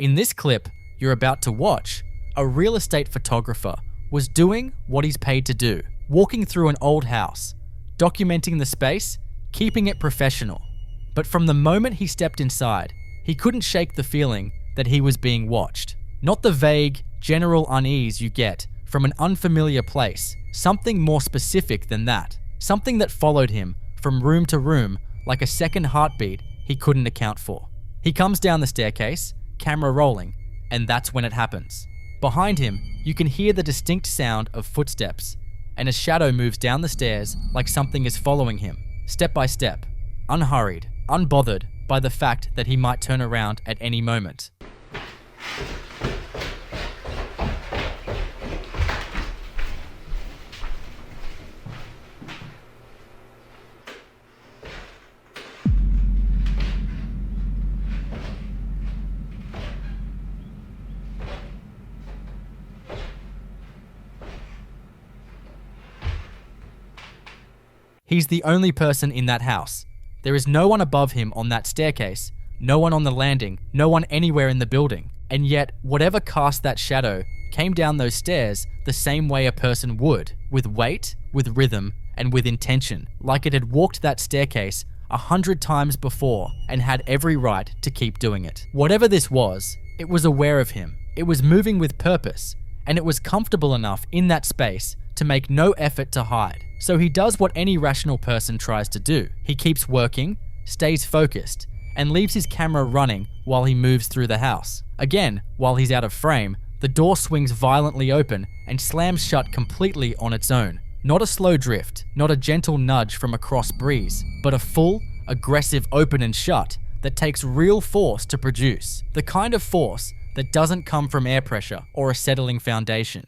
In this clip you're about to watch, a real estate photographer was doing what he's paid to do, walking through an old house, documenting the space, keeping it professional. But from the moment he stepped inside, he couldn't shake the feeling that he was being watched. Not the vague, general unease you get from an unfamiliar place, something more specific than that. Something that followed him from room to room like a second heartbeat he couldn't account for. He comes down the staircase, camera rolling, and that's when it happens. Behind him, you can hear the distinct sound of footsteps, and a shadow moves down the stairs like something is following him, step by step, unhurried, unbothered by the fact that he might turn around at any moment. He's the only person in that house. There is no one above him on that staircase, no one on the landing, no one anywhere in the building. And yet, whatever cast that shadow came down those stairs the same way a person would, with weight, with rhythm, and with intention, like it had walked that staircase 100 times before and had every right to keep doing it. Whatever this was, it was aware of him. It was moving with purpose, and it was comfortable enough in that space to make no effort to hide. So he does what any rational person tries to do. He keeps working, stays focused, and leaves his camera running while he moves through the house. Again, while he's out of frame, the door swings violently open and slams shut completely on its own. Not a slow drift, not a gentle nudge from a cross breeze, but a full, aggressive open and shut that takes real force to produce. The kind of force that doesn't come from air pressure or a settling foundation.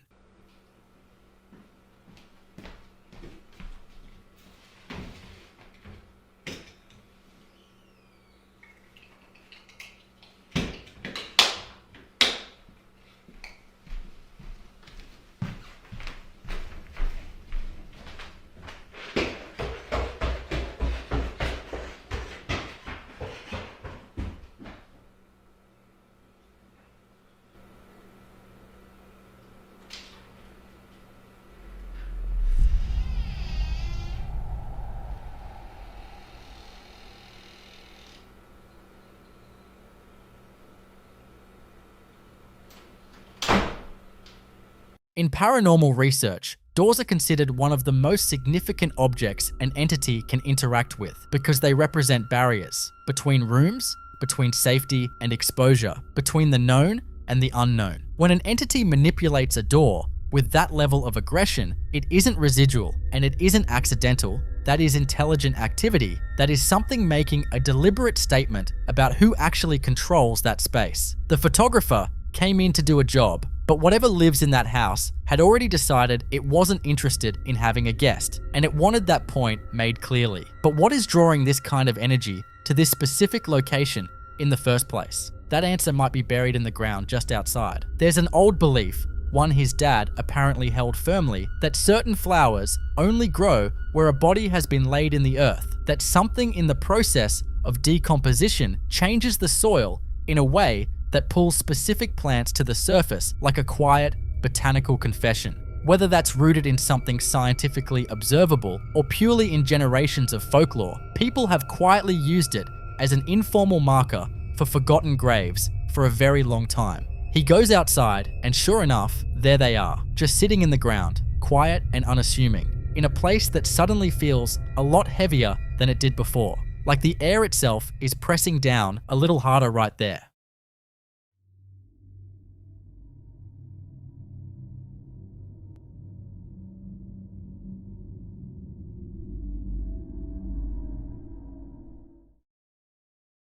In paranormal research, doors are considered one of the most significant objects an entity can interact with because they represent barriers between rooms, between safety and exposure, between the known and the unknown. When an entity manipulates a door with that level of aggression, it isn't residual and it isn't accidental. That is intelligent activity. That is something making a deliberate statement about who actually controls that space. The photographer came in to do a job, but whatever lives in that house had already decided it wasn't interested in having a guest, and it wanted that point made clearly. But what is drawing this kind of energy to this specific location in the first place? That answer might be buried in the ground just outside. There's an old belief, one his dad apparently held firmly, that certain flowers only grow where a body has been laid in the earth, that something in the process of decomposition changes the soil in a way that pulls specific plants to the surface like a quiet, botanical confession. Whether that's rooted in something scientifically observable or purely in generations of folklore, people have quietly used it as an informal marker for forgotten graves for a very long time. He goes outside and sure enough, there they are, just sitting in the ground, quiet and unassuming, in a place that suddenly feels a lot heavier than it did before, like the air itself is pressing down a little harder right there.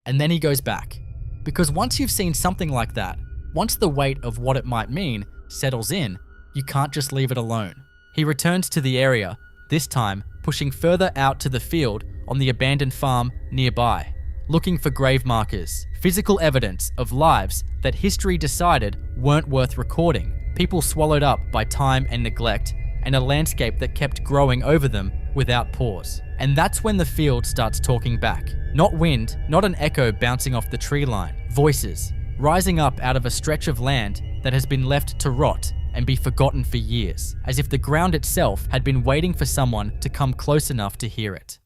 And then he goes back. Because once you've seen something like that, once the weight of what it might mean settles in, you can't just leave it alone. He returns to the area, this time pushing further out to the field on the abandoned farm nearby, looking for grave markers, physical evidence of lives that history decided weren't worth recording, people swallowed up by time and neglect, and a landscape that kept growing over them without pause. And that's when the field starts talking back. Not wind, not an echo bouncing off the tree line. Voices. rising up out of a stretch of land that has been left to rot and be forgotten for years, as if the ground itself had been waiting for someone to come close enough to hear it.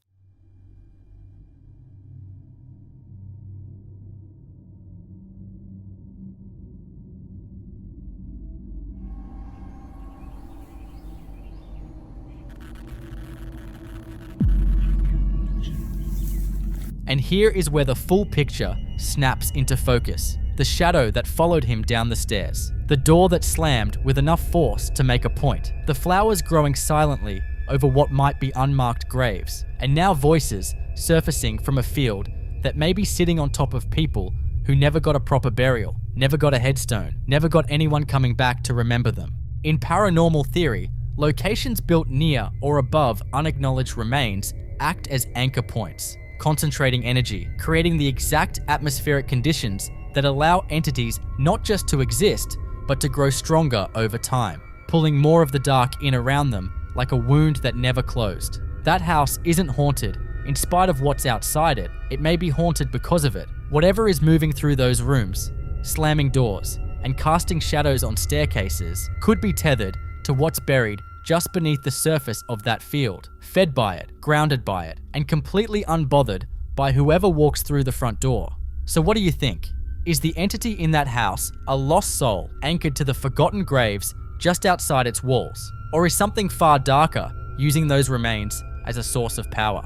And here is where the full picture snaps into focus. The shadow that followed him down the stairs. The door that slammed with enough force to make a point. The flowers growing silently over what might be unmarked graves. And now voices surfacing from a field that may be sitting on top of people who never got a proper burial, never got a headstone, never got anyone coming back to remember them. In paranormal theory, locations built near or above unacknowledged remains act as anchor points, concentrating energy, creating the exact atmospheric conditions that allow entities not just to exist, but to grow stronger over time, pulling more of the dark in around them like a wound that never closed. That house isn't haunted. In spite of what's outside it, it may be haunted because of it. Whatever is moving through those rooms, slamming doors, and casting shadows on staircases could be tethered to what's buried just beneath the surface of that field, fed by it, grounded by it, and completely unbothered by whoever walks through the front door. So what do you think? Is the entity in that house a lost soul anchored to the forgotten graves just outside its walls? Or is something far darker using those remains as a source of power?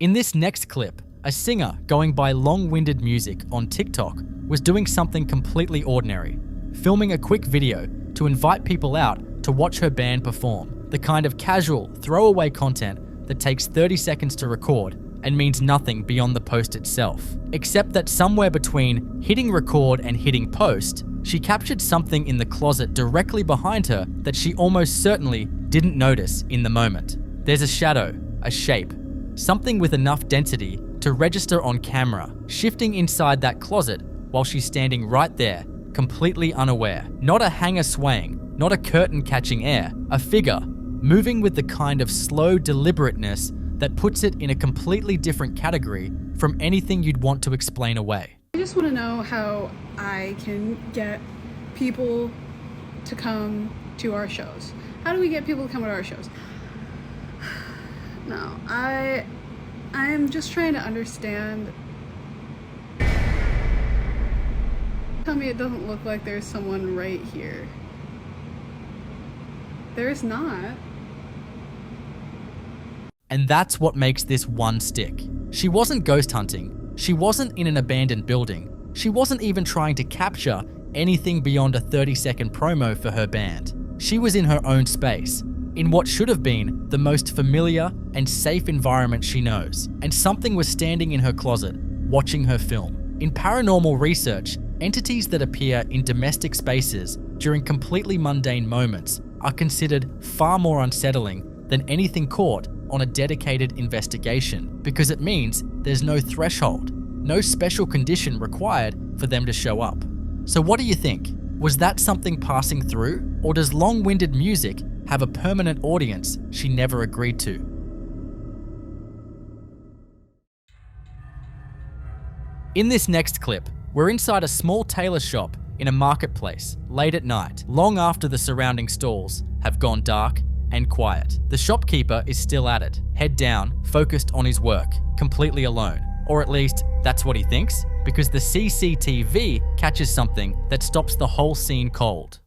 In this next clip, a singer going by long-winded music on TikTok was doing something completely ordinary, filming a quick video to invite people out to watch her band perform, the kind of casual, throwaway content that takes 30 seconds to record and means nothing beyond the post itself. Except that somewhere between hitting record and hitting post, she captured something in the closet directly behind her that she almost certainly didn't notice in the moment. There's a shadow, a shape, something with enough density to register on camera, shifting inside that closet while she's standing right there, completely unaware. Not a hanger swaying, not a curtain catching air, a figure moving with the kind of slow deliberateness that puts it in a completely different category from anything you'd want to explain away. I just want to know how I can get people to come to our shows. How do we get people to come to our shows? No, I'm just trying to understand. Tell me it doesn't look like there's someone right here. There's not. And that's what makes this one stick. She wasn't ghost hunting. She wasn't in an abandoned building. She wasn't even trying to capture anything beyond a 30-second promo for her band. She was in her own space, in what should have been the most familiar and safe environment she knows. And something was standing in her closet, watching her film. In paranormal research, entities that appear in domestic spaces during completely mundane moments are considered far more unsettling than anything caught on a dedicated investigation, because it means there's no threshold, no special condition required for them to show up. So what do you think? Was that something passing through, or does long-winded music have a permanent audience she never agreed to? In this next clip, we're inside a small tailor shop in a marketplace late at night, long after the surrounding stalls have gone dark and quiet. The shopkeeper is still at it, head down, focused on his work, completely alone. Or at least, that's what he thinks, because the CCTV catches something that stops the whole scene cold.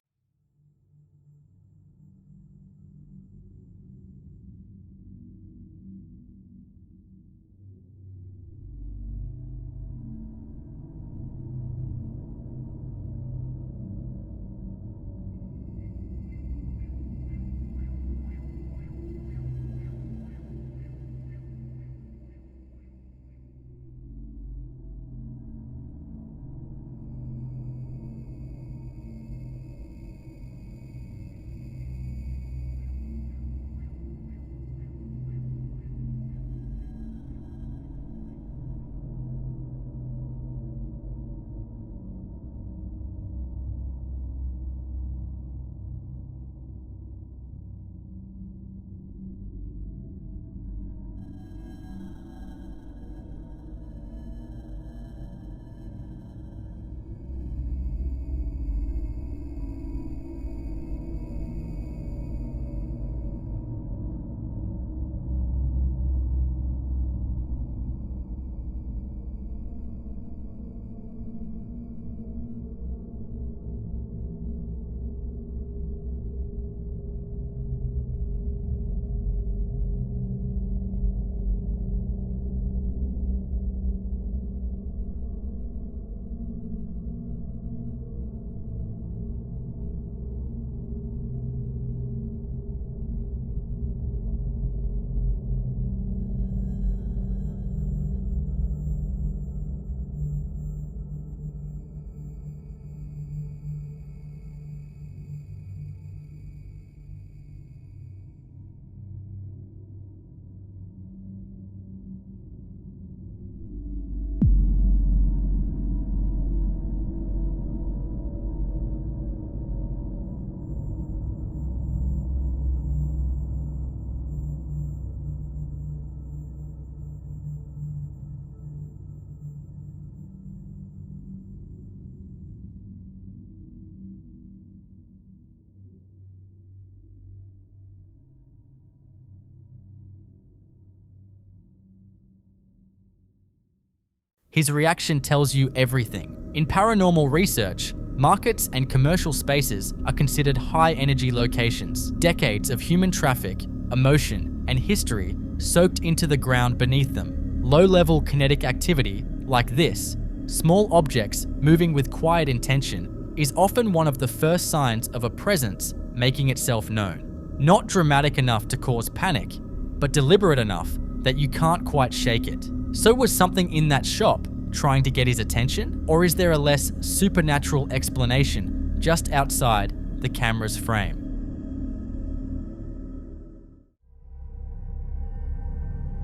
His reaction tells you everything. In paranormal research, markets and commercial spaces are considered high-energy locations. Decades of human traffic, emotion, and history soaked into the ground beneath them. Low-level kinetic activity, like this, small objects moving with quiet intention, is often one of the first signs of a presence making itself known. Not dramatic enough to cause panic, but deliberate enough that you can't quite shake it. So was something in that shop trying to get his attention? Or is there a less supernatural explanation just outside the camera's frame?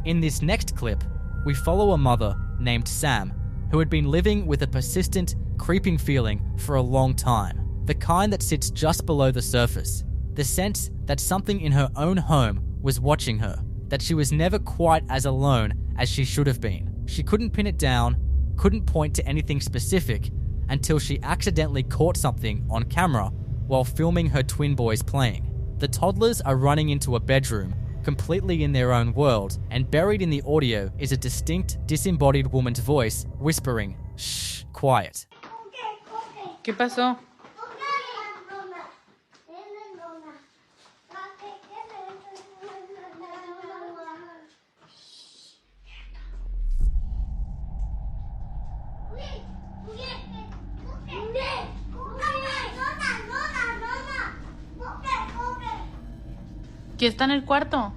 In this next clip, we follow a mother named Sam who had been living with a persistent, creeping feeling for a long time. The kind that sits just below the surface. The sense that something in her own home was watching her, that she was never quite as alone as she should have been. She couldn't pin it down, couldn't point to anything specific until she accidentally caught something on camera while filming her twin boys playing. The toddlers are running into a bedroom, completely in their own world, and buried in the audio is a distinct, disembodied woman's voice whispering, "Shh, quiet." ¿Qué pasó? ¿Quién está en el cuarto?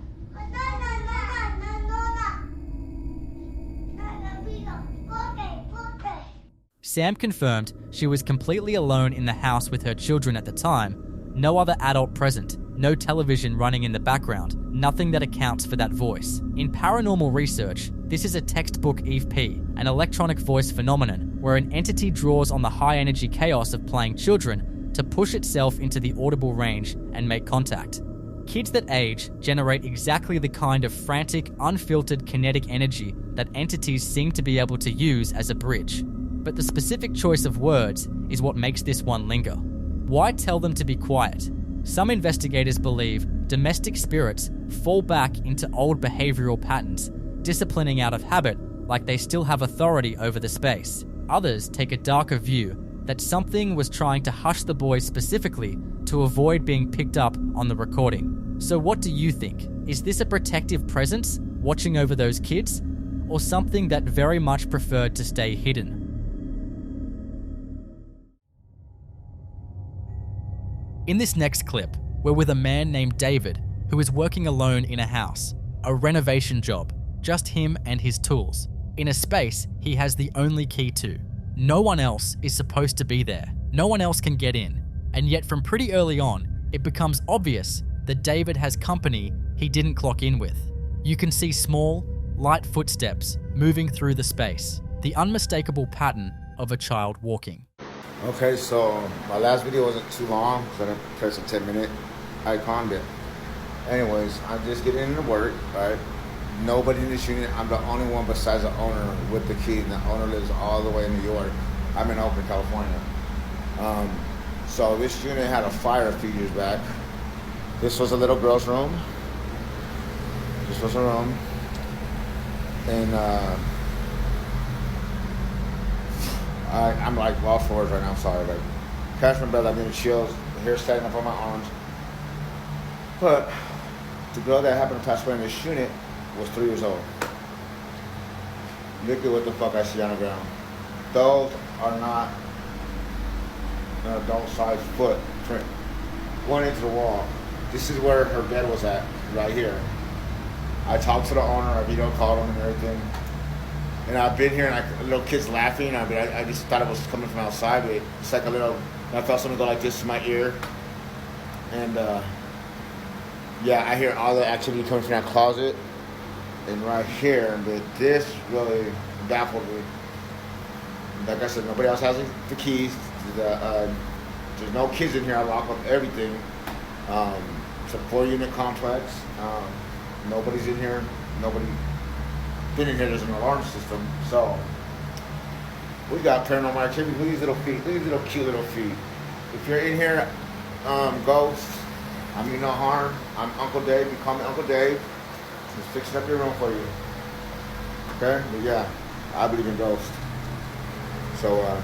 Sam confirmed she was completely alone in the house with her children at the time, no other adult present, no television running in the background, nothing that accounts for that voice. In paranormal research, this is a textbook EVP, an electronic voice phenomenon where an entity draws on the high-energy chaos of playing children to push itself into the audible range and make contact. Kids that age generate exactly the kind of frantic, unfiltered kinetic energy that entities seem to be able to use as a bridge. But the specific choice of words is what makes this one linger. Why tell them to be quiet? Some investigators believe domestic spirits fall back into old behavioral patterns, disciplining out of habit like they still have authority over the space. Others take a darker view that something was trying to hush the boys specifically to avoid being picked up on the recording. So what do you think? Is this a protective presence watching over those kids, or something that very much preferred to stay hidden? In this next clip, we're with a man named David who is working alone in a house, a renovation job, just him and his tools, in a space he has the only key to. No one else is supposed to be there. No one else can get in. And yet from pretty early on, it becomes obvious that David has company he didn't clock in with. You can see small, light footsteps moving through the space, the unmistakable pattern of a child walking. Okay, so my last video wasn't too long, so I didn't press a 10-minute icon bit. Anyways, I'm just getting into work, right? Nobody in this unit. I'm the only one besides the owner with the key, and the owner lives all the way in New York. I'm in Oakland, California. So this unit had a fire a few years back. This was a little girl's room. This was her room. And I'm like lost for words right now, I'm sorry. Like, catch my breath, I'm getting chills, the hair standing up on my arms. But the girl that happened to pass away in this unit was 3 years old. Look at what the fuck I see on the ground. Those are not an adult-sized footprint. Going into the wall. This is where her bed was at, right here. I talked to the owner, I video called him and everything. And I've been here, and little kids laughing. I just thought it was coming from outside. But it's like a little. I felt something go like this to my ear, and yeah, I hear all the activity coming from that closet, and right here. But this really baffled me. Like I said, nobody else has the keys. There's no kids in here. I lock up everything. It's a 4-unit complex. Nobody's in here. Nobody. Been in here, there's an alarm system, so we got paranormal activity. Look at these little feet. Look at these little cute little feet. If you're in here, ghosts, I mean no harm. I'm Uncle Dave. You call me Uncle Dave. Just fixing up your room for you. Okay? But yeah, I believe in ghosts. So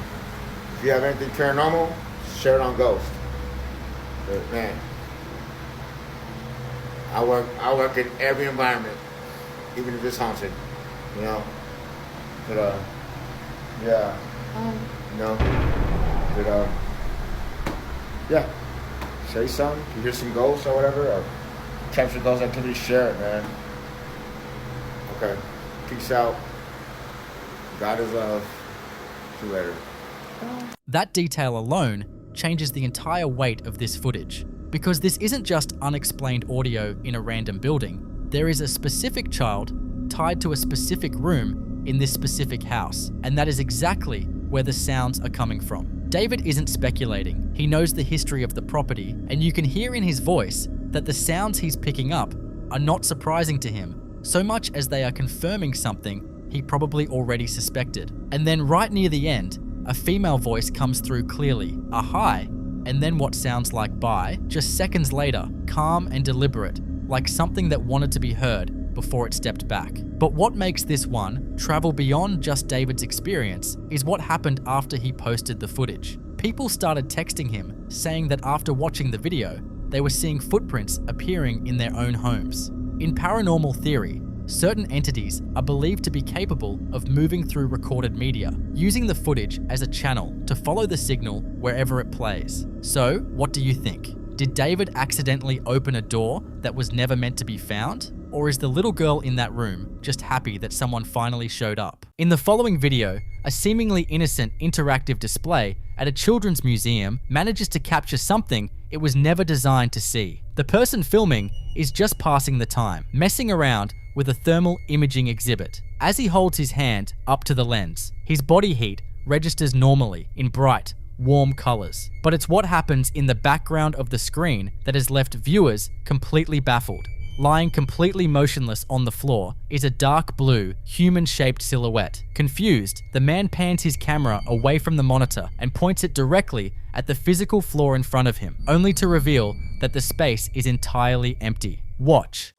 if you have anything paranormal, share it on Ghost. But man, I work in every environment, even if it's haunted, you know. But yeah, you know. But yeah, say something. If you hear some ghosts or whatever, or capture ghost activity, share it, man. Okay, peace out. God is love. See you later. That detail alone changes the entire weight of this footage, because this isn't just unexplained audio in a random building. There is a specific child tied to a specific room in this specific house, and that is exactly where the sounds are coming from. David isn't speculating. He knows the history of the property, and you can hear in his voice that the sounds he's picking up are not surprising to him, so much as they are confirming something he probably already suspected. And then right near the end, a female voice comes through clearly, a hi, and then what sounds like bye, just seconds later, calm and deliberate, like something that wanted to be heard before it stepped back. But what makes this one travel beyond just David's experience is what happened after he posted the footage. People started texting him, saying that after watching the video, they were seeing footprints appearing in their own homes. In paranormal theory, certain entities are believed to be capable of moving through recorded media, using the footage as a channel to follow the signal wherever it plays. So, what do you think? Did David accidentally open a door that was never meant to be found? Or is the little girl in that room just happy that someone finally showed up? In the following video, a seemingly innocent interactive display at a children's museum manages to capture something it was never designed to see. The person filming is just passing the time, messing around with a thermal imaging exhibit. As he holds his hand up to the lens, his body heat registers normally in bright, warm colors. But it's what happens in the background of the screen that has left viewers completely baffled. Lying completely motionless on the floor is a dark blue, human-shaped silhouette. Confused, the man pans his camera away from the monitor and points it directly at the physical floor in front of him, only to reveal that the space is entirely empty. Watch.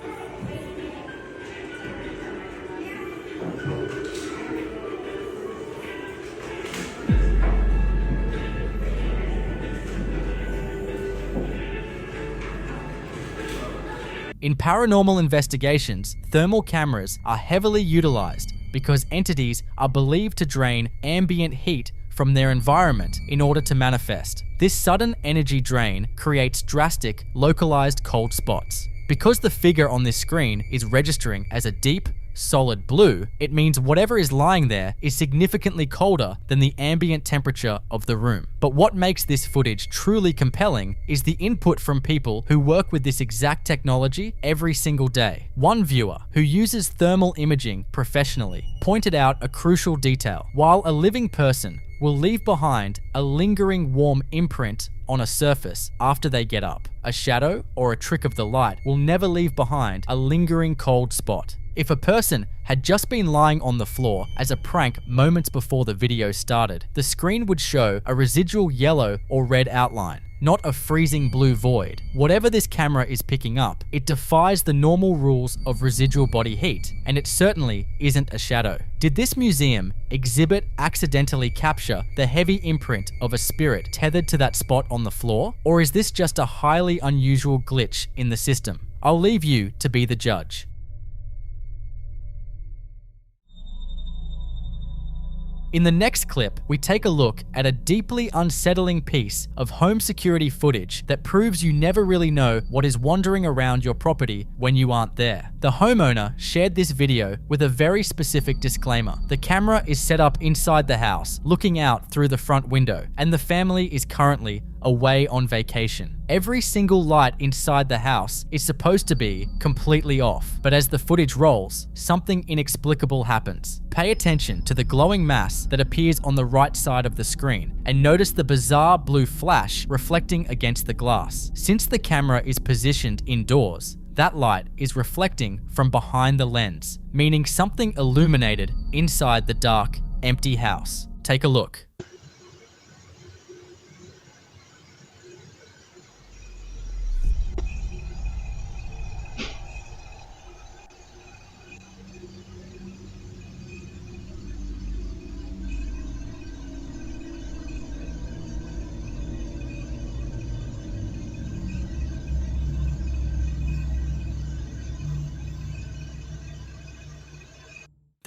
In paranormal investigations, thermal cameras are heavily utilized because entities are believed to drain ambient heat from their environment in order to manifest. This sudden energy drain creates drastic, localized cold spots. Because the figure on this screen is registering as a deep, solid blue, it means whatever is lying there is significantly colder than the ambient temperature of the room. But what makes this footage truly compelling is the input from people who work with this exact technology every single day. One viewer, who uses thermal imaging professionally, pointed out a crucial detail. While a living person will leave behind a lingering warm imprint on a surface after they get up, a shadow or a trick of the light will never leave behind a lingering cold spot. If a person had just been lying on the floor as a prank moments before the video started, the screen would show a residual yellow or red outline, not a freezing blue void. Whatever this camera is picking up, it defies the normal rules of residual body heat, and it certainly isn't a shadow. Did this museum exhibit accidentally capture the heavy imprint of a spirit tethered to that spot on the floor? Or is this just a highly unusual glitch in the system? I'll leave you to be the judge. In the next clip, we take a look at a deeply unsettling piece of home security footage that proves you never really know what is wandering around your property when you aren't there. The homeowner shared this video with a very specific disclaimer. The camera is set up inside the house, looking out through the front window, and the family is currently away on vacation. Every single light inside the house is supposed to be completely off, but as the footage rolls, something inexplicable happens. Pay attention to the glowing mass that appears on the right side of the screen, and notice the bizarre blue flash reflecting against the glass. Since the camera is positioned indoors, that light is reflecting from behind the lens, meaning something illuminated inside the dark, empty house. Take a look.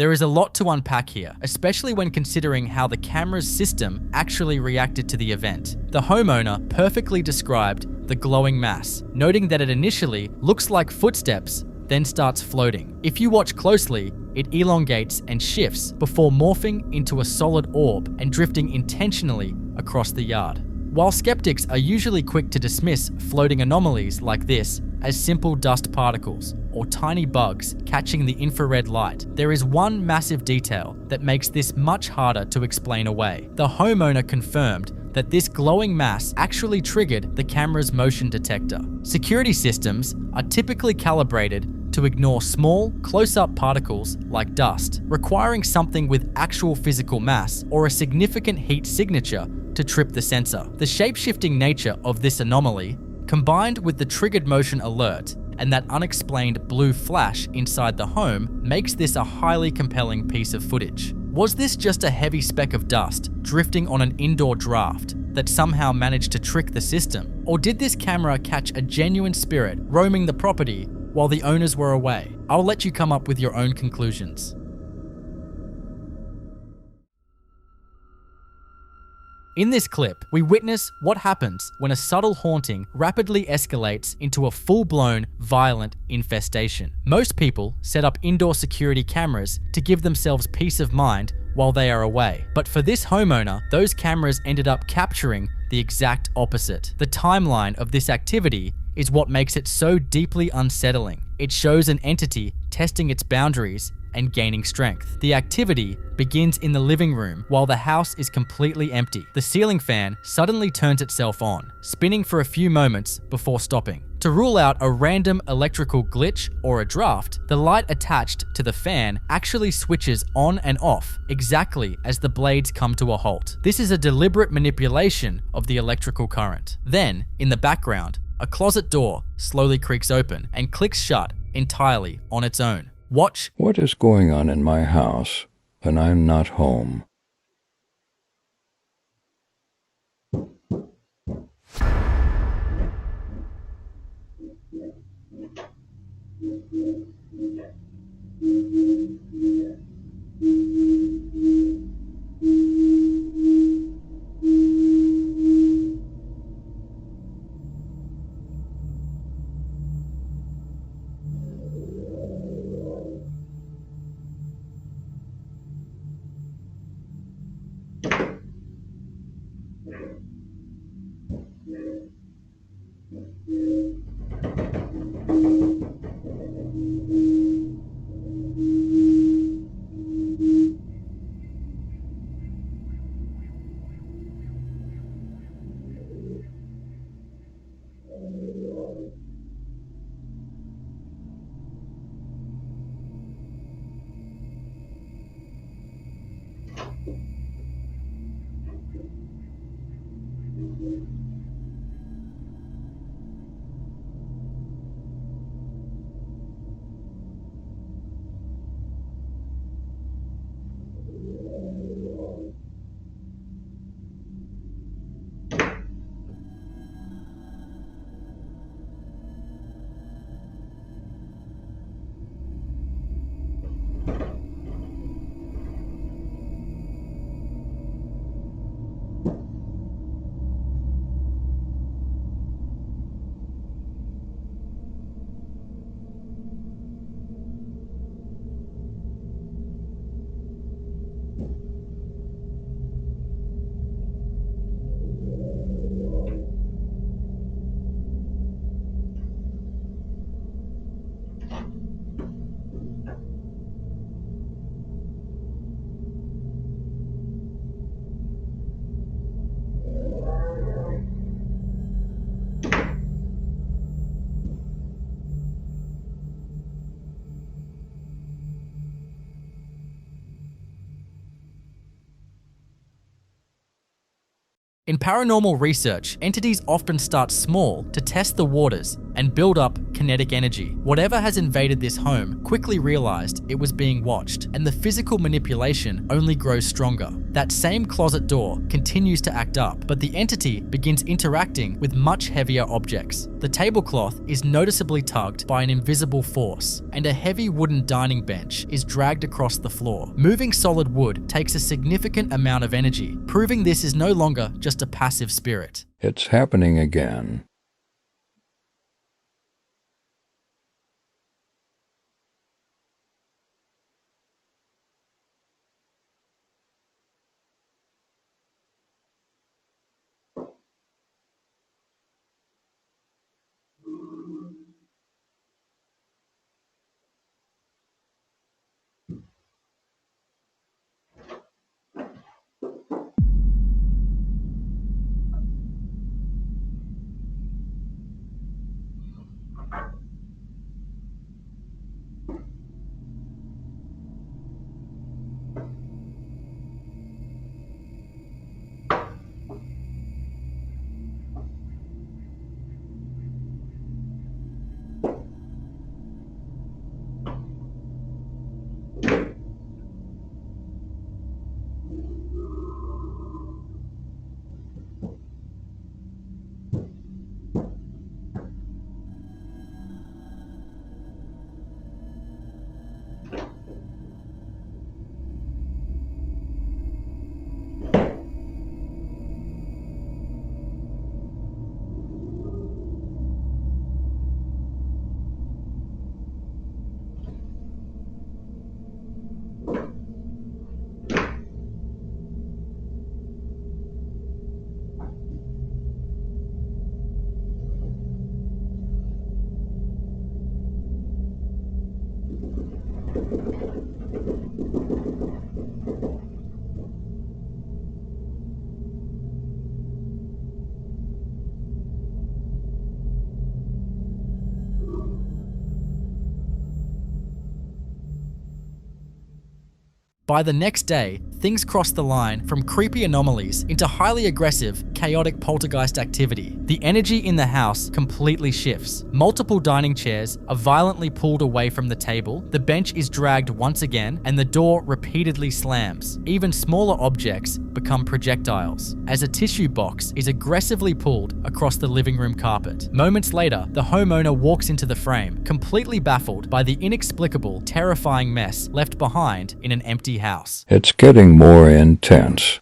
There is a lot to unpack here, especially when considering how the camera's system actually reacted to the event. The homeowner perfectly described the glowing mass, noting that it initially looks like footsteps, then starts floating. If you watch closely, it elongates and shifts before morphing into a solid orb and drifting intentionally across the yard. While skeptics are usually quick to dismiss floating anomalies like this as simple dust particles or tiny bugs catching the infrared light, there is one massive detail that makes this much harder to explain away. The homeowner confirmed that this glowing mass actually triggered the camera's motion detector. Security systems are typically calibrated to ignore small, close-up particles like dust, requiring something with actual physical mass or a significant heat signature to trip the sensor. The shape-shifting nature of this anomaly, combined with the triggered motion alert and that unexplained blue flash inside the home, makes this a highly compelling piece of footage. Was this just a heavy speck of dust drifting on an indoor draft that somehow managed to trick the system? Or did this camera catch a genuine spirit roaming the property while the owners were away? I'll let you come up with your own conclusions. In this clip, we witness what happens when a subtle haunting rapidly escalates into a full-blown, violent infestation. Most people set up indoor security cameras to give themselves peace of mind while they are away. But for this homeowner, those cameras ended up capturing the exact opposite. The timeline of this activity is what makes it so deeply unsettling. It shows an entity testing its boundaries and gaining strength. The activity begins in the living room while the house is completely empty. The ceiling fan suddenly turns itself on, spinning for a few moments before stopping. To rule out a random electrical glitch or a draft, the light attached to the fan actually switches on and off exactly as the blades come to a halt. This is a deliberate manipulation of the electrical current. Then, in the background, a closet door slowly creaks open and clicks shut entirely on its own. Watch. What is going on in my house when I'm not home? In paranormal research, entities often start small to test the waters and build up kinetic energy. Whatever has invaded this home quickly realized it was being watched, and the physical manipulation only grows stronger. That same closet door continues to act up, but the entity begins interacting with much heavier objects. The tablecloth is noticeably tugged by an invisible force, and a heavy wooden dining bench is dragged across the floor. Moving solid wood takes a significant amount of energy, proving this is no longer just a passive spirit. It's happening again. By the next day, things crossed the line from creepy anomalies into highly aggressive, chaotic poltergeist activity. The energy in the house completely shifts. Multiple dining chairs are violently pulled away from the table, the bench is dragged once again, and the door repeatedly slams. Even smaller objects become projectiles, as a tissue box is aggressively pulled across the living room carpet. Moments later, the homeowner walks into the frame, completely baffled by the inexplicable, terrifying mess left behind in an empty house. It's getting more intense.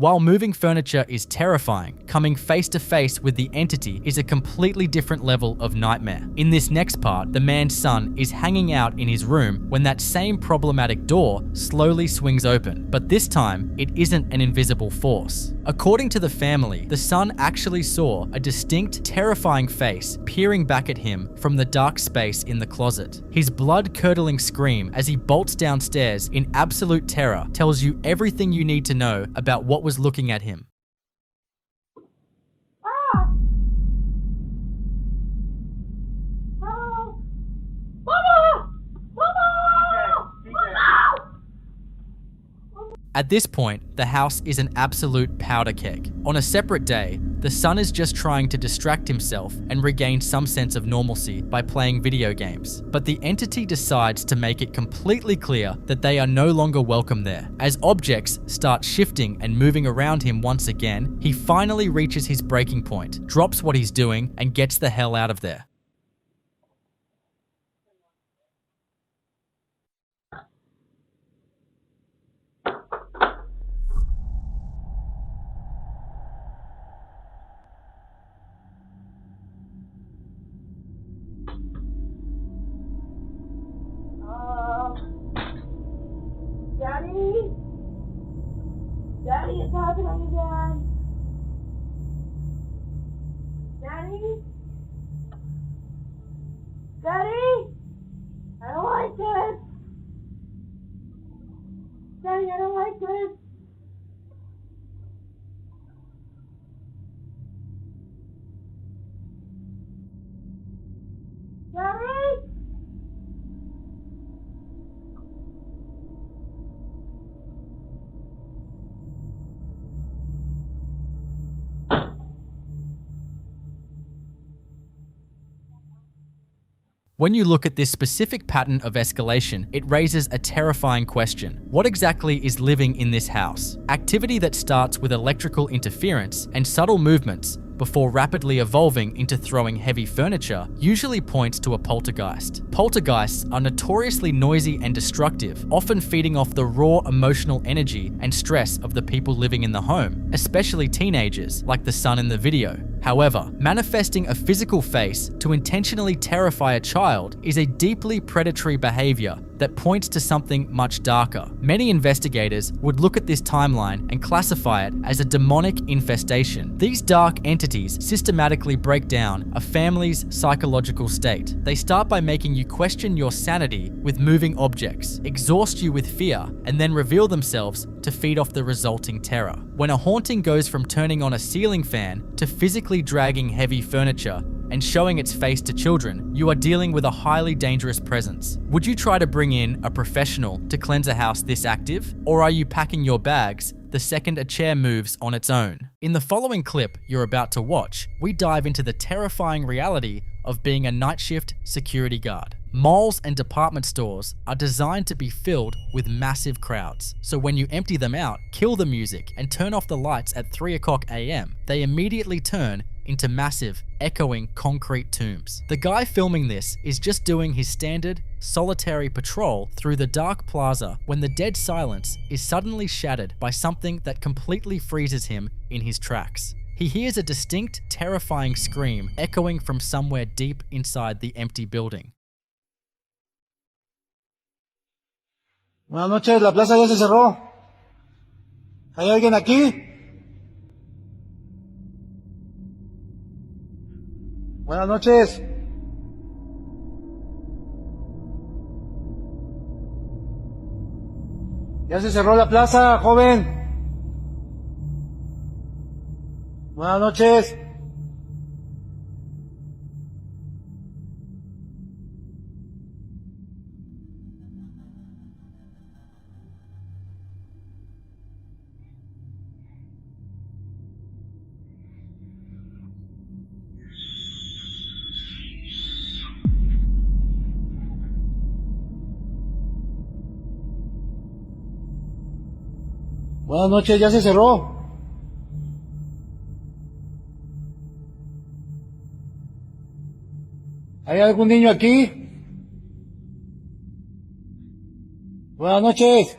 While moving furniture is terrifying, coming face to face with the entity is a completely different level of nightmare. In this next part, the man's son is hanging out in his room when that same problematic door slowly swings open, but this time it isn't an invisible force. According to the family, the son actually saw a distinct, terrifying face peering back at him from the dark space in the closet. His blood-curdling scream as he bolts downstairs in absolute terror tells you everything you need to know about what was looking at him. At this point, the house is an absolute powder keg. On a separate day, the son is just trying to distract himself and regain some sense of normalcy by playing video games. But the entity decides to make it completely clear that they are no longer welcome there. As objects start shifting and moving around him once again, he finally reaches his breaking point, drops what he's doing, and gets the hell out of there. Daddy? Daddy, it's happening again. Daddy? Daddy? I don't like this. Daddy, I don't like this. Daddy? When you look at this specific pattern of escalation, it raises a terrifying question. What exactly is living in this house? Activity that starts with electrical interference and subtle movements before rapidly evolving into throwing heavy furniture usually points to a poltergeist. Poltergeists are notoriously noisy and destructive, often feeding off the raw emotional energy and stress of the people living in the home, especially teenagers, like the son in the video. However, manifesting a physical face to intentionally terrify a child is a deeply predatory behavior that points to something much darker. Many investigators would look at this timeline and classify it as a demonic infestation. These dark entities systematically break down a family's psychological state. They start by making you question your sanity with moving objects, exhaust you with fear, and then reveal themselves to feed off the resulting terror. When a haunting goes from turning on a ceiling fan to physically dragging heavy furniture and showing its face to children, you are dealing with a highly dangerous presence. Would you try to bring in a professional to cleanse a house this active? Or are you packing your bags the second a chair moves on its own? In the following clip you're about to watch, we dive into the terrifying reality of being a night shift security guard. Malls and department stores are designed to be filled with massive crowds. So when you empty them out, kill the music, and turn off the lights at 3 o'clock a.m., they immediately turn into massive, echoing concrete tombs. The guy filming this is just doing his standard, solitary patrol through the dark plaza when the dead silence is suddenly shattered by something that completely freezes him in his tracks. He hears a distinct, terrifying scream echoing from somewhere deep inside the empty building. Buenas noches, la plaza ya se cerró. ¿Hay alguien aquí? Buenas noches. Ya se cerró la plaza, joven. Buenas noches. Buenas noches, ya se cerró. ¿Hay algún niño aquí? Buenas noches.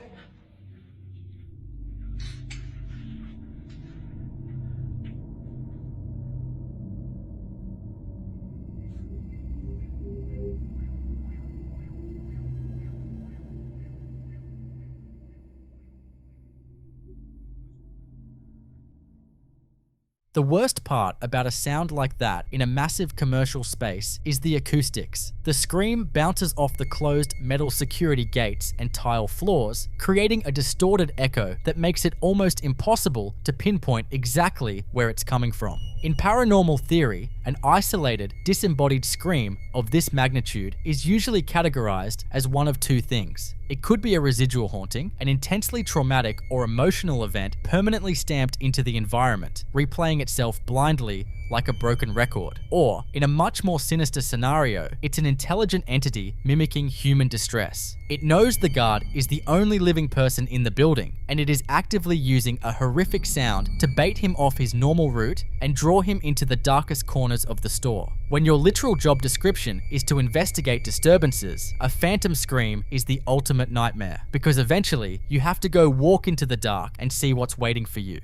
The worst part about a sound like that in a massive commercial space is the acoustics. The scream bounces off the closed metal security gates and tile floors, creating a distorted echo that makes it almost impossible to pinpoint exactly where it's coming from. In paranormal theory, an isolated, disembodied scream of this magnitude is usually categorized as one of two things. It could be a residual haunting, an intensely traumatic or emotional event permanently stamped into the environment, replaying itself blindly like a broken record. Or, in a much more sinister scenario, it's an intelligent entity mimicking human distress. It knows the guard is the only living person in the building, and it is actively using a horrific sound to bait him off his normal route and draw him into the darkest corners of the store. When your literal job description is to investigate disturbances, a phantom scream is the ultimate nightmare, because eventually you have to go walk into the dark and see what's waiting for you.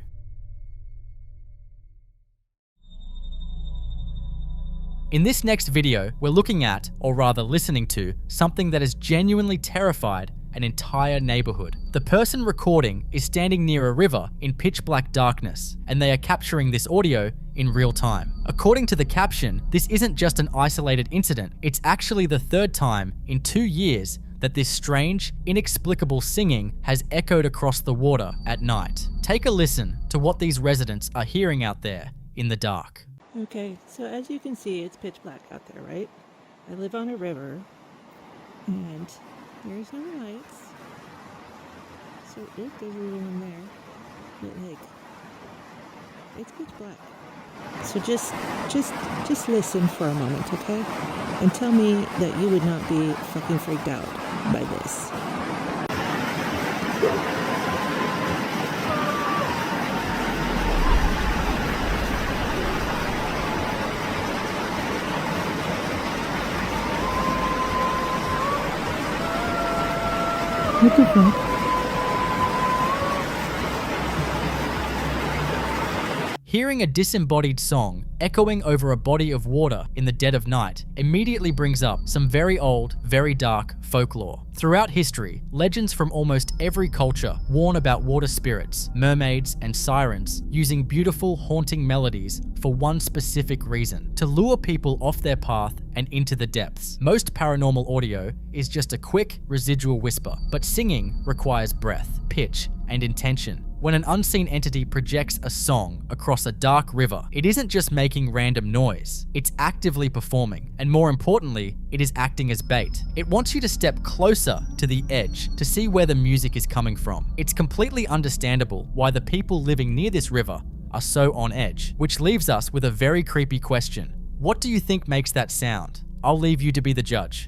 In this next video, we're looking at, or rather listening to, something that has genuinely terrified an entire neighborhood. The person recording is standing near a river in pitch black darkness, and they are capturing this audio in real time. According to the caption, this isn't just an isolated incident, it's actually the third time in 2 years that this strange, inexplicable singing has echoed across the water at night. Take a listen to what these residents are hearing out there in the dark. Okay, so as you can see, it's pitch black out there, right? I live on a river, and there's no lights, so there's a room in there, but like, it's pitch black. So just listen for a moment, okay? And tell me that you would not be fucking freaked out by this. What the fuck? Hearing a disembodied song echoing over a body of water in the dead of night immediately brings up some very old, very dark folklore. Throughout history, legends from almost every culture warn about water spirits, mermaids, and sirens using beautiful, haunting melodies for one specific reason: to lure people off their path and into the depths. Most paranormal audio is just a quick, residual whisper, but singing requires breath, pitch, and intention. When an unseen entity projects a song across a dark river, it isn't just making random noise, it's actively performing, and more importantly, it is acting as bait. It wants you to step closer to the edge to see where the music is coming from. It's completely understandable why the people living near this river are so on edge, which leaves us with a very creepy question. What do you think makes that sound? I'll leave you to be the judge.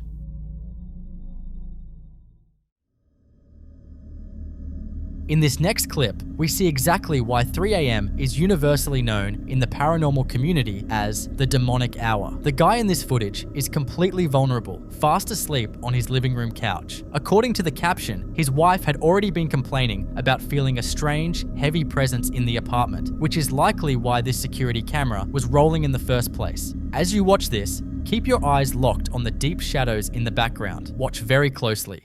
In this next clip, we see exactly why 3 a.m. is universally known in the paranormal community as the demonic hour. The guy in this footage is completely vulnerable, fast asleep on his living room couch. According to the caption, his wife had already been complaining about feeling a strange, heavy presence in the apartment, which is likely why this security camera was rolling in the first place. As you watch this, keep your eyes locked on the deep shadows in the background. Watch very closely.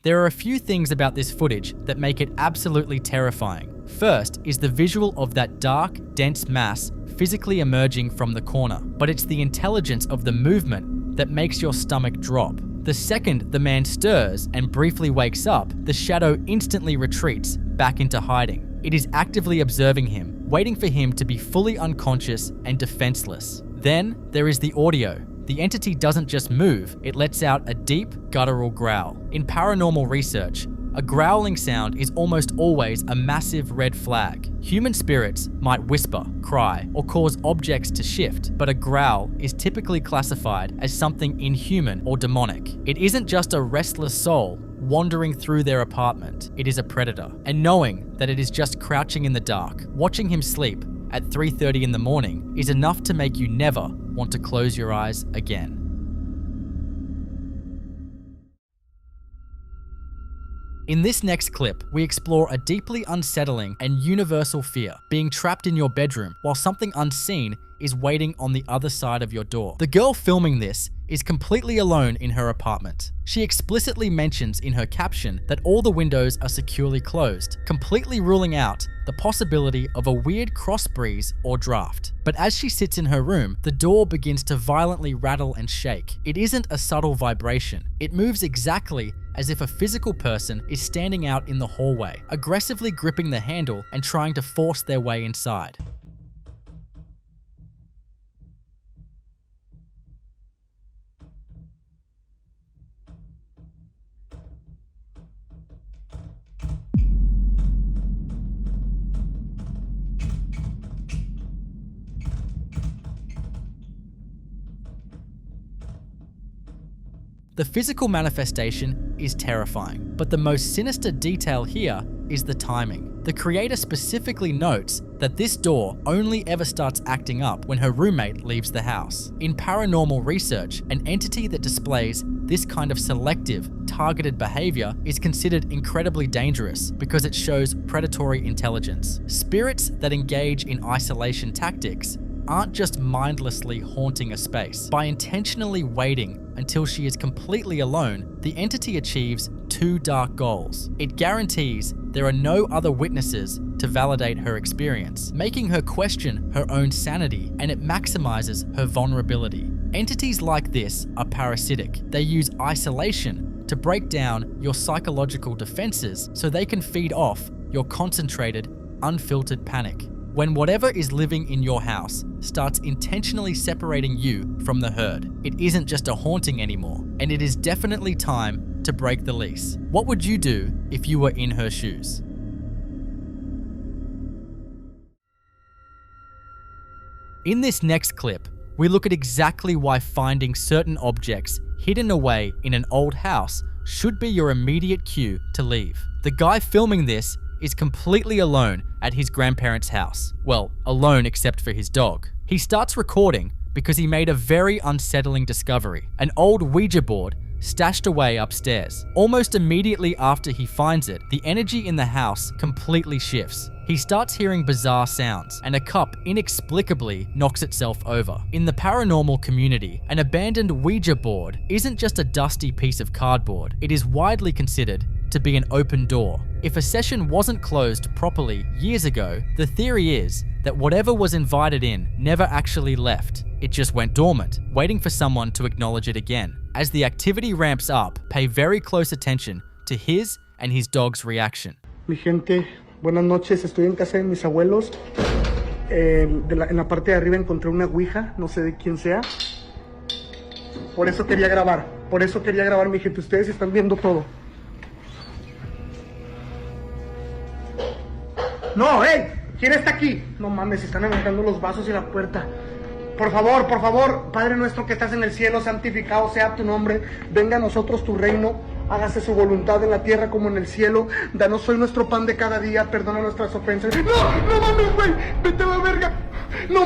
There are a few things about this footage that make it absolutely terrifying. First is the visual of that dark, dense mass physically emerging from the corner, but it's the intelligence of the movement that makes your stomach drop. The second the man stirs and briefly wakes up, the shadow instantly retreats back into hiding. It is actively observing him, waiting for him to be fully unconscious and defenseless. Then there is the audio. The entity doesn't just move, it lets out a deep, guttural growl. In paranormal research, a growling sound is almost always a massive red flag. Human spirits might whisper, cry, or cause objects to shift, but a growl is typically classified as something inhuman or demonic. It isn't just a restless soul wandering through their apartment, it is a predator. And knowing that it is just crouching in the dark, watching him sleep at 3:30 in the morning is enough to make you never want to close your eyes again. In this next clip, we explore a deeply unsettling and universal fear, being trapped in your bedroom while something unseen is waiting on the other side of your door. The girl filming this is completely alone in her apartment. She explicitly mentions in her caption that all the windows are securely closed, completely ruling out the possibility of a weird cross breeze or draft. But as she sits in her room, the door begins to violently rattle and shake. It isn't a subtle vibration. It moves exactly as if a physical person is standing out in the hallway, aggressively gripping the handle and trying to force their way inside. The physical manifestation is terrifying, but the most sinister detail here is the timing. The creator specifically notes that this door only ever starts acting up when her roommate leaves the house. In paranormal research, an entity that displays this kind of selective, targeted behavior is considered incredibly dangerous because it shows predatory intelligence. Spirits that engage in isolation tactics aren't just mindlessly haunting a space. By intentionally waiting until she is completely alone, the entity achieves two dark goals. It guarantees there are no other witnesses to validate her experience, making her question her own sanity, and it maximizes her vulnerability. Entities like this are parasitic. They use isolation to break down your psychological defenses so they can feed off your concentrated, unfiltered panic. When whatever is living in your house starts intentionally separating you from the herd, it isn't just a haunting anymore, and it is definitely time to break the lease. What would you do if you were in her shoes? In this next clip, we look at exactly why finding certain objects hidden away in an old house should be your immediate cue to leave. The guy filming this is completely alone at his grandparents' house. Well, alone except for his dog. He starts recording because he made a very unsettling discovery: an old Ouija board stashed away upstairs. Almost immediately after he finds it, the energy in the house completely shifts. He starts hearing bizarre sounds, and a cup inexplicably knocks itself over. In the paranormal community, an abandoned Ouija board isn't just a dusty piece of cardboard. It is widely considered to be an open door. If a session wasn't closed properly years ago, the theory is that whatever was invited in never actually left. It just went dormant, waiting for someone to acknowledge it again. As the activity ramps up, pay very close attention to his and his dog's reaction. Mi gente, buenas noches. Estoy en casa de mis abuelos. En la parte de arriba encontré una ouija, no sé de quién sea. Por eso quería grabar, mi gente. Ustedes están viendo todo. No, hey, ¿quién está aquí? No mames, están aventando los vasos y la puerta. Por favor, Padre nuestro que estás en el cielo, santificado sea tu nombre. Venga a nosotros tu reino. Hágase su voluntad en la tierra como en el cielo. Danos hoy nuestro pan de cada día. Perdona nuestras ofensas. No mames, güey. Vete a la verga. No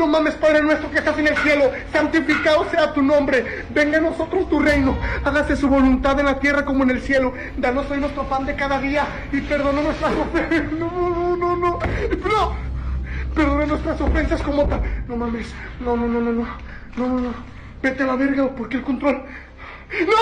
mames, Padre nuestro que estás en el cielo. Santificado sea tu nombre. Venga a nosotros tu reino. Hágase su voluntad en la tierra como en el cielo. Danos hoy nuestro pan de cada día. Y perdona nuestras ofensas. No. Perdona nuestras ofensas como tal. No mames. No. Vete a la verga, porque el control. No.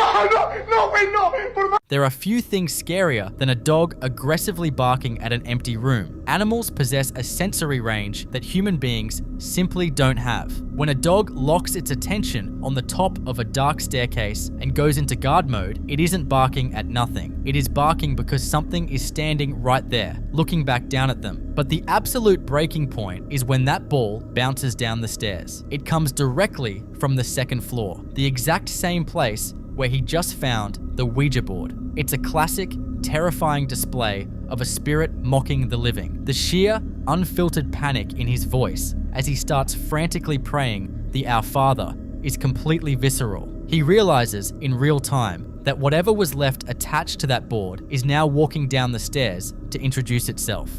There are few things scarier than a dog aggressively barking at an empty room. Animals possess a sensory range that human beings simply don't have. When a dog locks its attention on the top of a dark staircase and goes into guard mode, it isn't barking at nothing. It is barking because something is standing right there, looking back down at them. But the absolute breaking point is when that ball bounces down the stairs. It comes directly from the second floor, the exact same place where he just found the Ouija board. It's a classic, terrifying display of a spirit mocking the living. The sheer, unfiltered panic in his voice as he starts frantically praying the Our Father is completely visceral. He realizes in real time that whatever was left attached to that board is now walking down the stairs to introduce itself.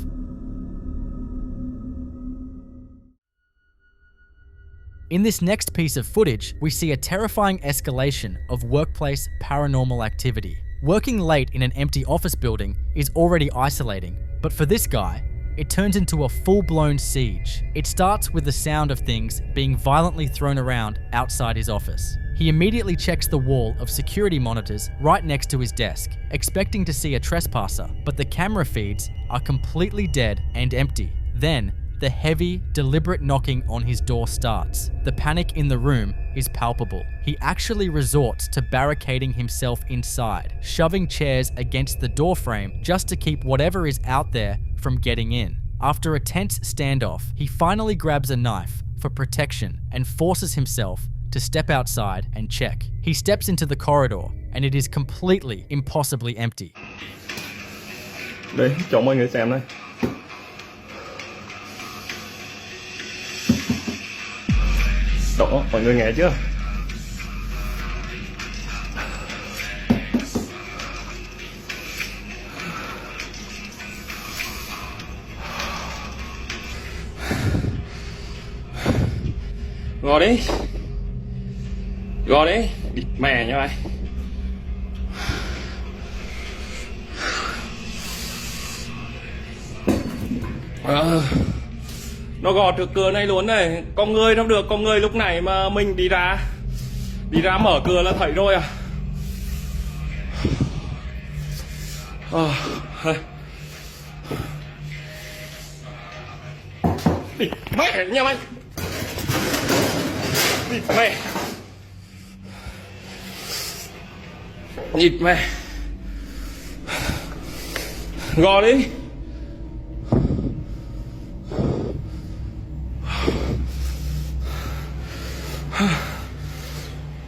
In this next piece of footage, we see a terrifying escalation of workplace paranormal activity. Working late in an empty office building is already isolating, but for this guy, it turns into a full-blown siege. It starts with the sound of things being violently thrown around outside his office. He immediately checks the wall of security monitors right next to his desk, expecting to see a trespasser, but the camera feeds are completely dead and empty. Then, the heavy, deliberate knocking on his door starts. The panic in the room is palpable. He actually resorts to barricading himself inside, shoving chairs against the doorframe just to keep whatever is out there from getting in. After a tense standoff, he finally grabs a knife for protection and forces himself to step outside and check. He steps into the corridor and it is completely impossibly empty. Đây, cho mọi người xem đây. Đó, mọi người nghe chưa? Gò đi. Gò đi. Địt mẹ nha mày. Nó gò trước cửa này luôn này. Con người không được. Con người lúc này mà mình đi ra mở cửa là thấy rồi à. Mẹ nha mày. Mẹ. Nhịt mẹ. Gò đi.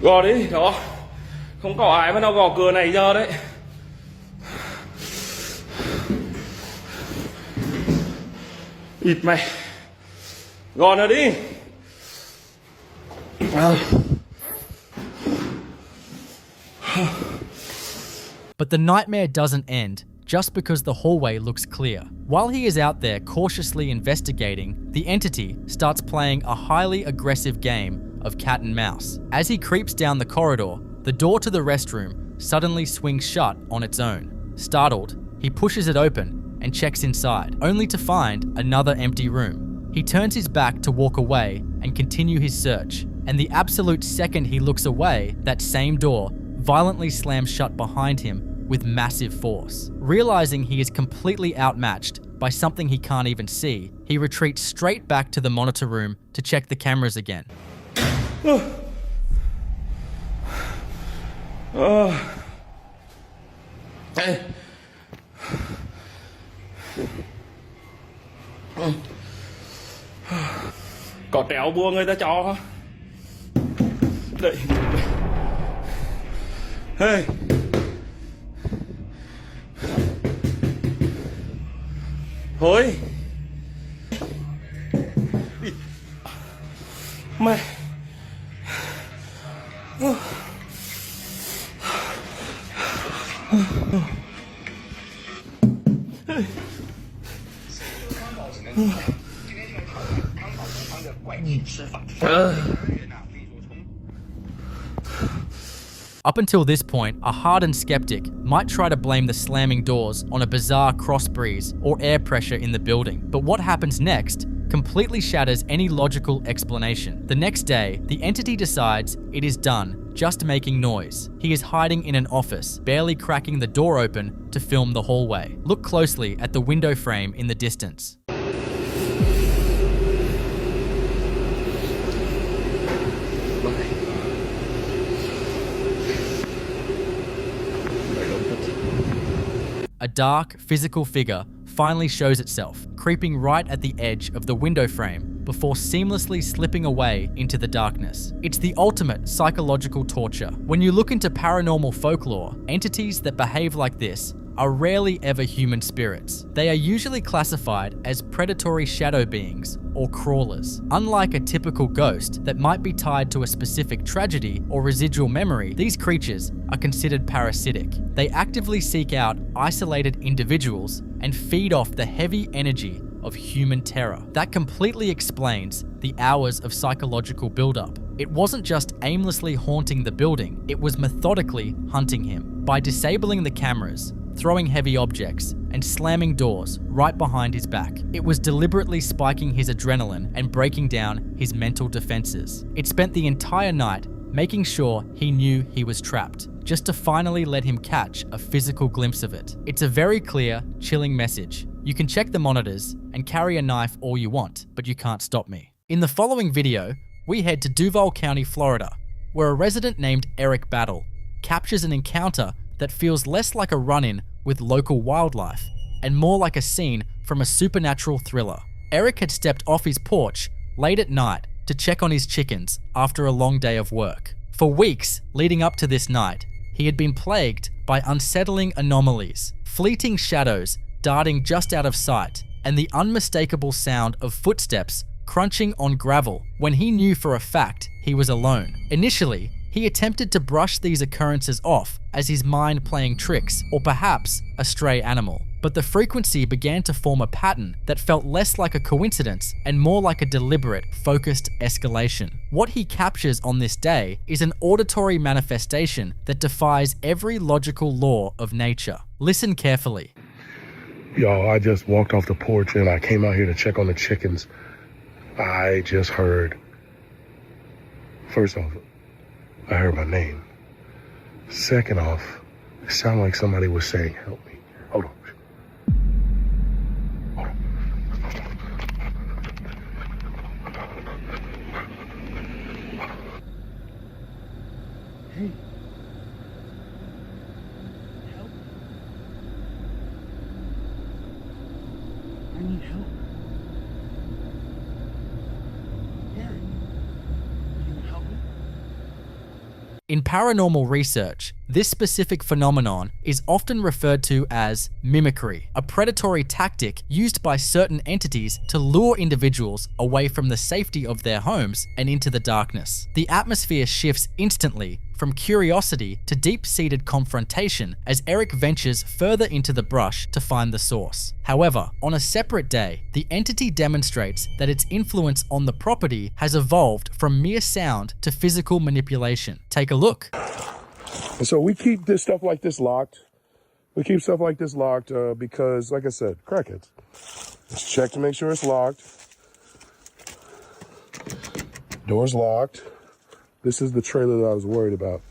Gò đi, đó. Không có ai mà nó gò cửa này giờ đấy. Ịt mày. Gò nó đi. But the nightmare doesn't end just because the hallway looks clear. While he is out there cautiously investigating, the entity starts playing a highly aggressive game of cat and mouse. As he creeps down the corridor, the door to the restroom suddenly swings shut on its own. Startled, he pushes it open and checks inside, only to find another empty room. He turns his back to walk away and continue his search, and the absolute second he looks away, that same door violently slams shut behind him with massive force. Realizing he is completely outmatched by something he can't even see, he retreats straight back to the monitor room to check the cameras again. Có trèo bùa người ta cho hả? Đây. Hey. Thôi. Mày. Up until this point, a hardened skeptic might try to blame the slamming doors on a bizarre cross breeze or air pressure in the building. But what happens next completely shatters any logical explanation. The next day, the entity decides it is done just making noise. He is hiding in an office, barely cracking the door open to film the hallway. Look closely at the window frame in the distance. A dark, physical figure finally shows itself, creeping right at the edge of the window frame before seamlessly slipping away into the darkness. It's the ultimate psychological torture. When you look into paranormal folklore, entities that behave like this are rarely ever human spirits. They are usually classified as predatory shadow beings or crawlers. Unlike a typical ghost that might be tied to a specific tragedy or residual memory, these creatures are considered parasitic. They actively seek out isolated individuals and feed off the heavy energy of human terror. That completely explains the hours of psychological buildup. It wasn't just aimlessly haunting the building, it was methodically hunting him. By disabling the cameras, throwing heavy objects, and slamming doors right behind his back, it was deliberately spiking his adrenaline and breaking down his mental defenses. It spent the entire night making sure he knew he was trapped, just to finally let him catch a physical glimpse of it. It's a very clear, chilling message. You can check the monitors and carry a knife all you want, but you can't stop me. In the following video, we head to Duval County, Florida, where a resident named Eric Battle captures an encounter that feels less like a run-in with local wildlife and more like a scene from a supernatural thriller. Eric had stepped off his porch late at night to check on his chickens after a long day of work. For weeks leading up to this night, he had been plagued by unsettling anomalies, fleeting shadows darting just out of sight, and the unmistakable sound of footsteps crunching on gravel when he knew for a fact he was alone. Initially, he attempted to brush these occurrences off as his mind playing tricks or perhaps a stray animal. but the frequency began to form a pattern that felt less like a coincidence and more like a deliberate, focused escalation. What he captures on this day is an auditory manifestation that defies every logical law of nature. Listen carefully. Yo, I just walked off the porch and I came out here to check on the chickens. I just heard, first off, I heard my name. Second off, it sounded like somebody was saying, help me. Hold on. Hold on. Hey. Help. I need help. Aaron, can you help me? In paranormal research, this specific phenomenon is often referred to as mimicry, a predatory tactic used by certain entities to lure individuals away from the safety of their homes and into the darkness. The atmosphere shifts instantly from curiosity to deep-seated confrontation as Eric ventures further into the brush to find the source. However, on a separate day, the entity demonstrates that its influence on the property has evolved from mere sound to physical manipulation. Take a look. And so we keep this stuff like this locked. We keep stuff like this locked because, like I said, crackheads. Let's check to make sure it's locked. Door's locked. This is the trailer that I was worried about.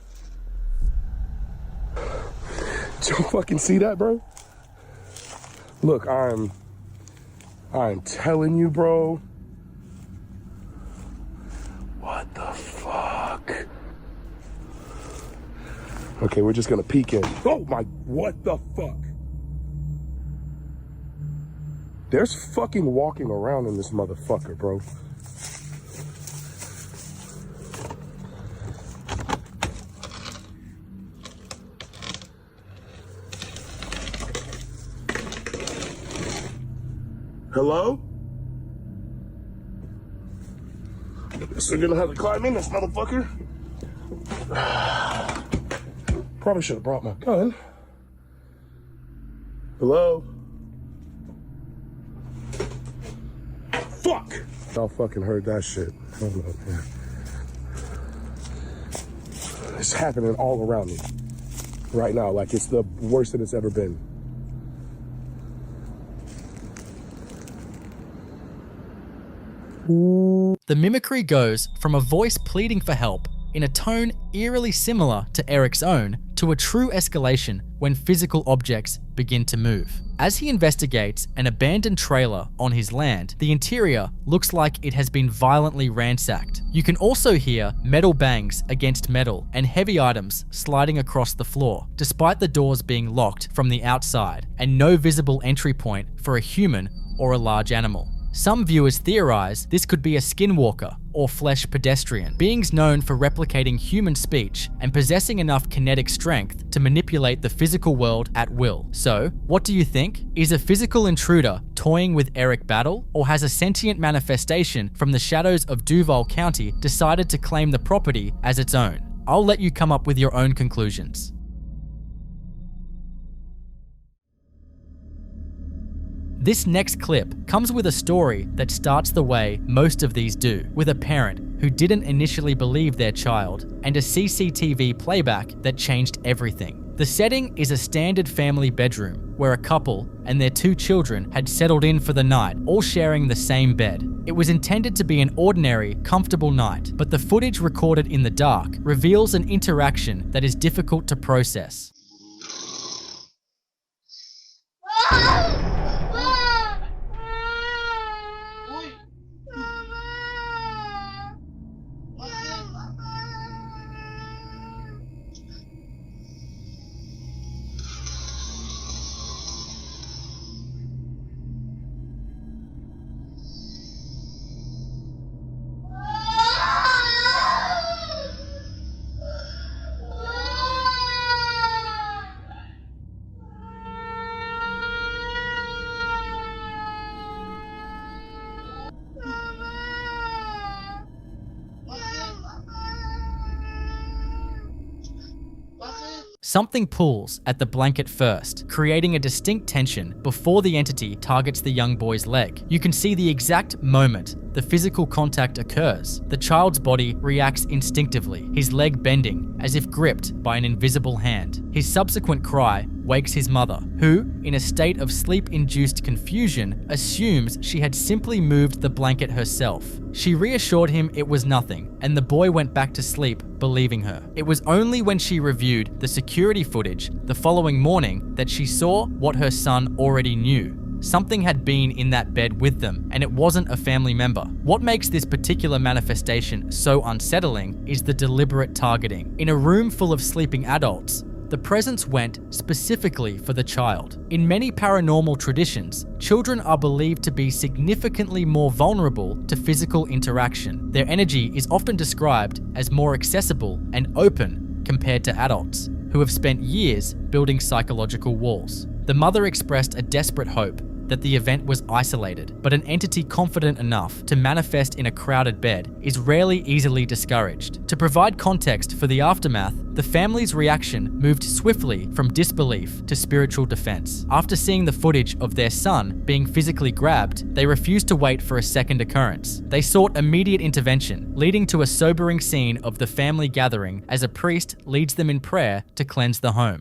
Did you fucking see that, bro? Look, I'm telling you, bro. What the fuck? Okay, we're just gonna peek in. Oh my, what the fuck? There's fucking walking around in this motherfucker, bro. Hello? Guess we're gonna have to climb in this motherfucker. Probably should have brought my gun. Hello? Fuck! Y'all fucking heard that shit. Hold up, man. It's happening all around me right now. Like, it's the worst that it's ever been. The mimicry goes from a voice pleading for help in a tone eerily similar to Eric's own to a true escalation when physical objects begin to move. As he investigates an abandoned trailer on his land, the interior looks like it has been violently ransacked. You can also hear metal bangs against metal and heavy items sliding across the floor, despite the doors being locked from the outside and no visible entry point for a human or a large animal. Some viewers theorize this could be a skinwalker or flesh pedestrian, beings known for replicating human speech and possessing enough kinetic strength to manipulate the physical world at will. So, what do you think? Is a physical intruder toying with Eric Battle, or has a sentient manifestation from the shadows of Duval County decided to claim the property as its own? I'll let you come up with your own conclusions. This next clip comes with a story that starts the way most of these do, with a parent who didn't initially believe their child and a CCTV playback that changed everything. The setting is a standard family bedroom where a couple and their 2 children had settled in for the night, all sharing the same bed. It was intended to be an ordinary, comfortable night, but the footage recorded in the dark reveals an interaction that is difficult to process. Something pulls at the blanket first, creating a distinct tension before the entity targets the young boy's leg. You can see the exact moment the physical contact occurs. The child's body reacts instinctively, his leg bending as if gripped by an invisible hand. His subsequent cry wakes his mother, who, in a state of sleep-induced confusion, assumes she had simply moved the blanket herself. She reassured him it was nothing, and the boy went back to sleep, believing her. It was only when she reviewed the security footage the following morning that she saw what her son already knew. Something had been in that bed with them, and it wasn't a family member. What makes this particular manifestation so unsettling is the deliberate targeting. In a room full of sleeping adults, the presence went specifically for the child. In many paranormal traditions, children are believed to be significantly more vulnerable to physical interaction. Their energy is often described as more accessible and open compared to adults, who have spent years building psychological walls. The mother expressed a desperate hope that the event was isolated, but an entity confident enough to manifest in a crowded bed is rarely easily discouraged. To provide context for the aftermath, the family's reaction moved swiftly from disbelief to spiritual defense. After seeing the footage of their son being physically grabbed, they refused to wait for a second occurrence. They sought immediate intervention, leading to a sobering scene of the family gathering as a priest leads them in prayer to cleanse the home.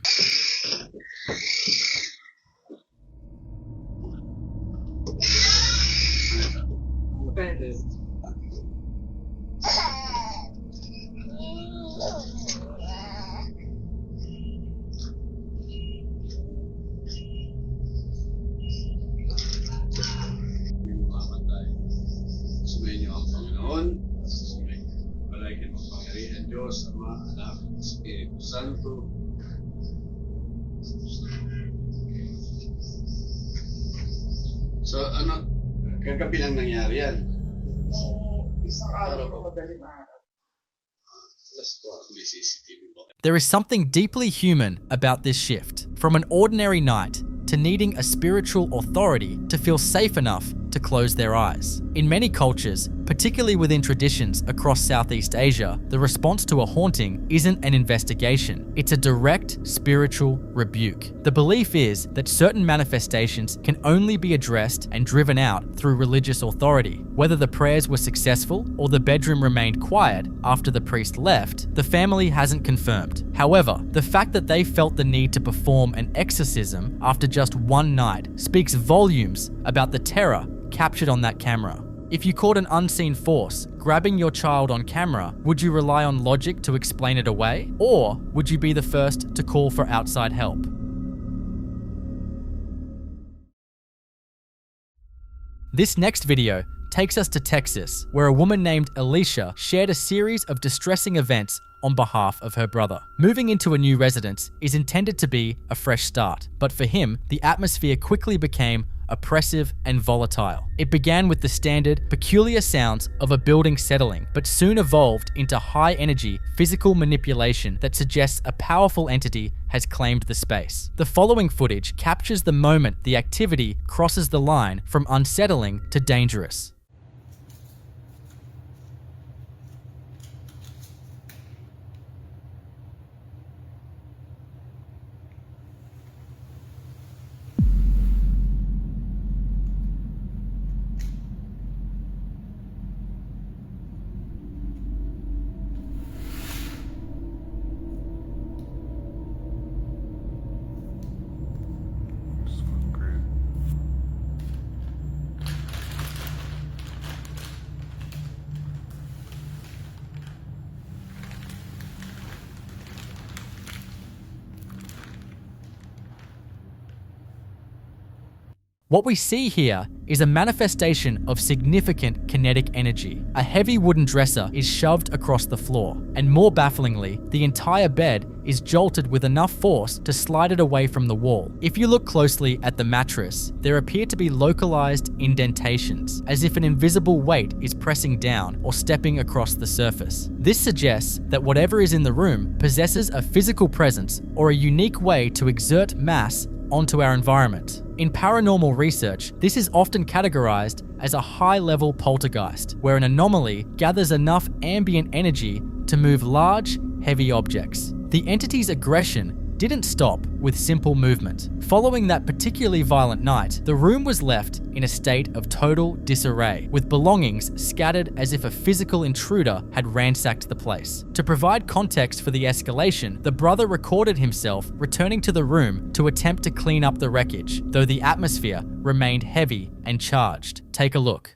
Sumainyo ang Panginoon, sumainyo ang palagi ng pangyarihan Diyos, Ama, Anak, Espiritu Santo. So, ano, kagabi lang nangyari yan? Isang araw pa madaling araw. May CCTV ba? There is something deeply human about this shift, from an ordinary night to needing a spiritual authority to feel safe enough to close their eyes. In many cultures, particularly within traditions across Southeast Asia, the response to a haunting isn't an investigation, it's a direct spiritual rebuke. The belief is that certain manifestations can only be addressed and driven out through religious authority. Whether the prayers were successful or the bedroom remained quiet after the priest left, the family hasn't confirmed. However, the fact that they felt the need to perform an exorcism after just one night speaks volumes about the terror captured on that camera. If you caught an unseen force grabbing your child on camera, would you rely on logic to explain it away? Or would you be the first to call for outside help? This next video takes us to Texas, where a woman named Alicia shared a series of distressing events on behalf of her brother. Moving into a new residence is intended to be a fresh start, but for him, the atmosphere quickly became oppressive and volatile. It began with the standard, peculiar sounds of a building settling, but soon evolved into high-energy physical manipulation that suggests a powerful entity has claimed the space. The following footage captures the moment the activity crosses the line from unsettling to dangerous. What we see here is a manifestation of significant kinetic energy. A heavy wooden dresser is shoved across the floor, and more bafflingly, the entire bed is jolted with enough force to slide it away from the wall. If you look closely at the mattress, there appear to be localized indentations, as if an invisible weight is pressing down or stepping across the surface. This suggests that whatever is in the room possesses a physical presence or a unique way to exert mass onto our environment. In paranormal research, this is often categorized as a high-level poltergeist, where an anomaly gathers enough ambient energy to move large, heavy objects. The entity's aggression didn't stop with simple movement. Following that particularly violent night, the room was left in a state of total disarray, with belongings scattered as if a physical intruder had ransacked the place. To provide context for the escalation, the brother recorded himself returning to the room to attempt to clean up the wreckage, though the atmosphere remained heavy and charged. Take a look.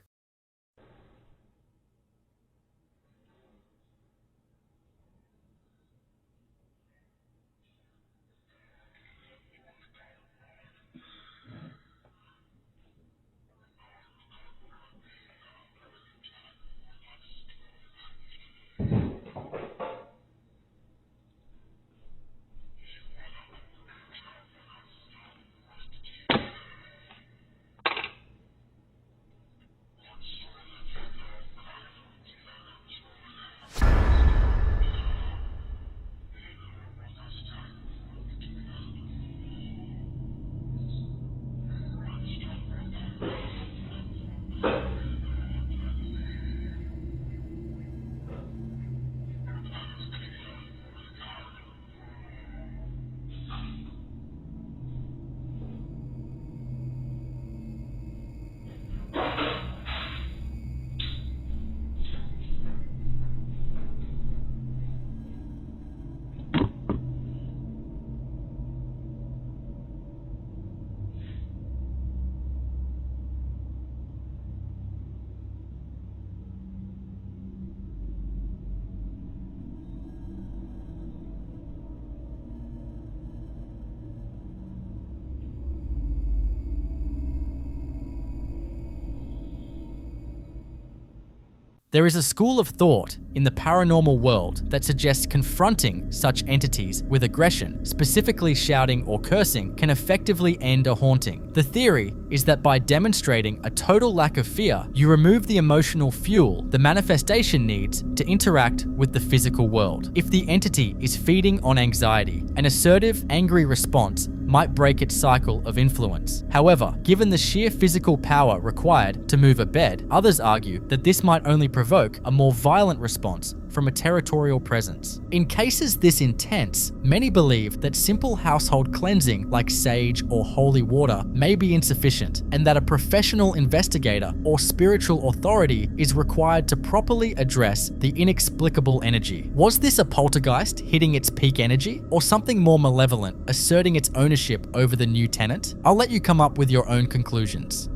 There is a school of thought in the paranormal world that suggests confronting such entities with aggression, specifically shouting or cursing, can effectively end a haunting. The theory is that by demonstrating a total lack of fear, you remove the emotional fuel the manifestation needs to interact with the physical world. If the entity is feeding on anxiety, an assertive, angry response might break its cycle of influence. However, given the sheer physical power required to move a bed, others argue that this might only provoke a more violent response from a territorial presence. In cases this intense, many believe that simple household cleansing like sage or holy water may be insufficient, and that a professional investigator or spiritual authority is required to properly address the inexplicable energy. Was this a poltergeist hitting its peak energy, or something more malevolent asserting its ownership over the new tenant? I'll let you come up with your own conclusions.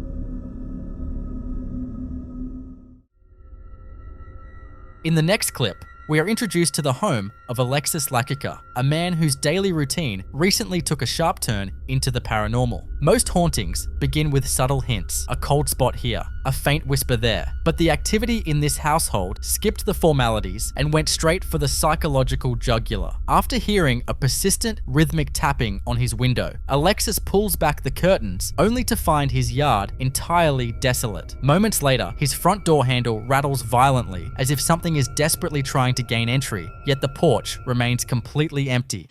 In the next clip, we are introduced to the home of Alexis Lakica, a man whose daily routine recently took a sharp turn into the paranormal. Most hauntings begin with subtle hints, a cold spot here, a faint whisper there, but the activity in this household skipped the formalities and went straight for the psychological jugular. After hearing a persistent rhythmic tapping on his window, Alexis pulls back the curtains only to find his yard entirely desolate. Moments later, his front door handle rattles violently as if something is desperately trying to gain entry, yet the porch remains completely empty.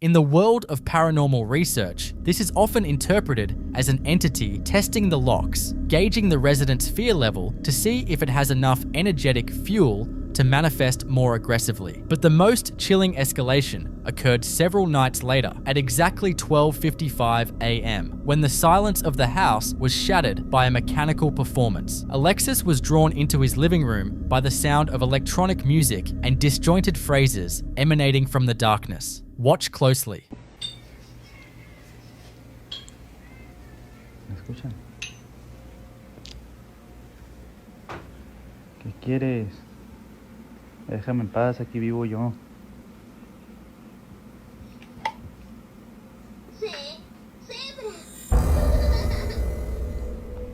In the world of paranormal research, this is often interpreted as an entity testing the locks, gauging the resident's fear level to see if it has enough energetic fuel to manifest more aggressively. But the most chilling escalation occurred several nights later at exactly 12:55 a.m. when the silence of the house was shattered by a mechanical performance. Alexis was drawn into his living room by the sound of electronic music and disjointed phrases emanating from the darkness. Watch closely. ¿Me escuchan? ¿Qué quieres? Déjame en paz, aquí vivo yo. Sí, siempre.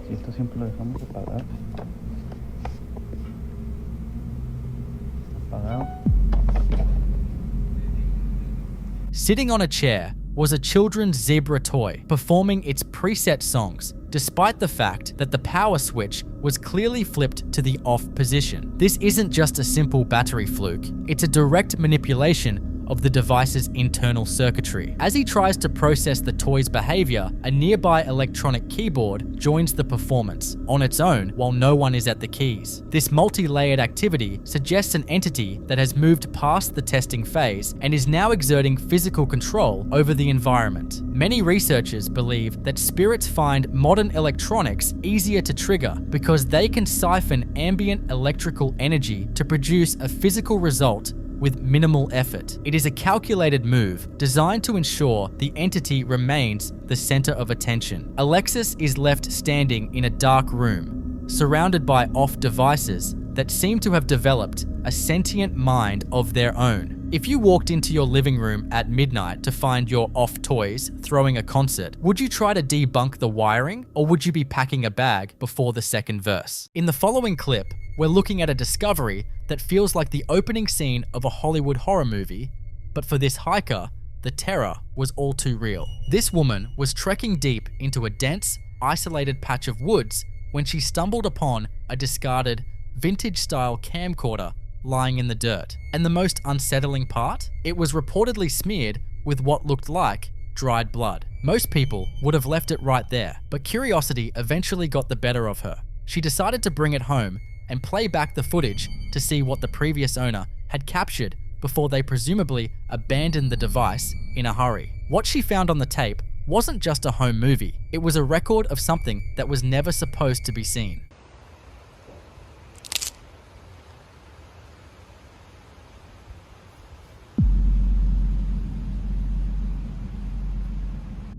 Si esto siempre lo dejamos apagado. Apagado. Sitting on a chair, was a children's zebra toy performing its preset songs, despite the fact that the power switch was clearly flipped to the off position. This isn't just a simple battery fluke, it's a direct manipulation of the device's internal circuitry. As he tries to process the toy's behavior, a nearby electronic keyboard joins the performance on its own while no one is at the keys. This multi-layered activity suggests an entity that has moved past the testing phase and is now exerting physical control over the environment. Many researchers believe that spirits find modern electronics easier to trigger because they can siphon ambient electrical energy to produce a physical result with minimal effort. It is a calculated move designed to ensure the entity remains the center of attention. Alexis is left standing in a dark room, surrounded by off devices that seem to have developed a sentient mind of their own. If you walked into your living room at midnight to find your off toys throwing a concert, would you try to debunk the wiring, or would you be packing a bag before the second verse? In the following clip, we're looking at a discovery that feels like the opening scene of a Hollywood horror movie, but for this hiker, the terror was all too real. This woman was trekking deep into a dense, isolated patch of woods when she stumbled upon a discarded, vintage-style camcorder lying in the dirt. And the most unsettling part? It was reportedly smeared with what looked like dried blood. Most people would have left it right there, but curiosity eventually got the better of her. She decided to bring it home and play back the footage to see what the previous owner had captured before they presumably abandoned the device in a hurry. What she found on the tape wasn't just a home movie, it was a record of something that was never supposed to be seen.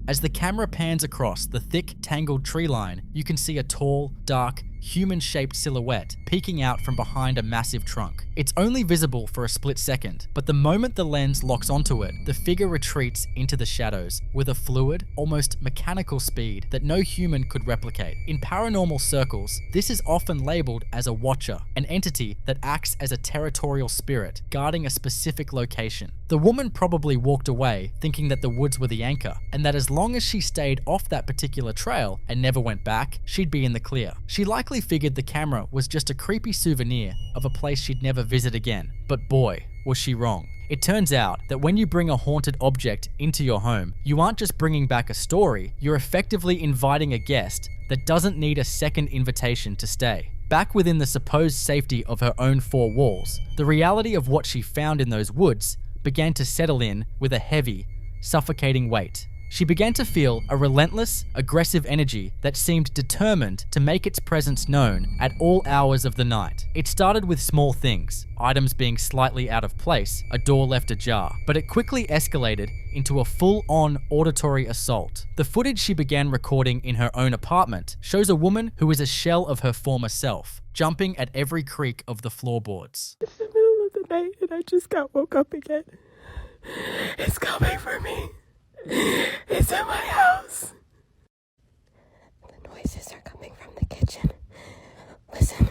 As the camera pans across the thick, tangled tree line, you can see a tall, dark, human-shaped silhouette peeking out from behind a massive trunk. It's only visible for a split second, but the moment the lens locks onto it, the figure retreats into the shadows with a fluid, almost mechanical speed that no human could replicate. In paranormal circles, this is often labeled as a watcher, an entity that acts as a territorial spirit, guarding a specific location. The woman probably walked away thinking that the woods were the anchor, and that as long as she stayed off that particular trail and never went back, she'd be in the clear. She likely figured the camera was just a creepy souvenir of a place she'd never visit again. But boy, was she wrong. It turns out that when you bring a haunted object into your home, you aren't just bringing back a story, you're effectively inviting a guest that doesn't need a second invitation to stay. Back within the supposed safety of her own four walls, the reality of what she found in those woods began to settle in with a heavy, suffocating weight. She began to feel a relentless, aggressive energy that seemed determined to make its presence known at all hours of the night. It started with small things, items being slightly out of place, a door left ajar, but it quickly escalated into a full-on auditory assault. The footage she began recording in her own apartment shows a woman who is a shell of her former self, jumping at every creak of the floorboards. It's the middle of the night and I just got woke up again. It's coming for me. It's in my house. The noises are coming from the kitchen. Listen.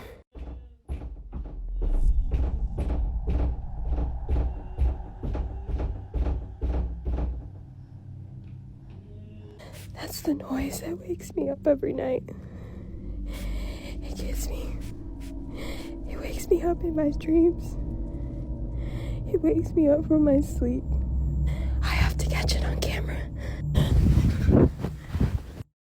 That's the noise that wakes me up every night. It wakes me up in my dreams. It wakes me up from my sleep. I have to catch it on camera.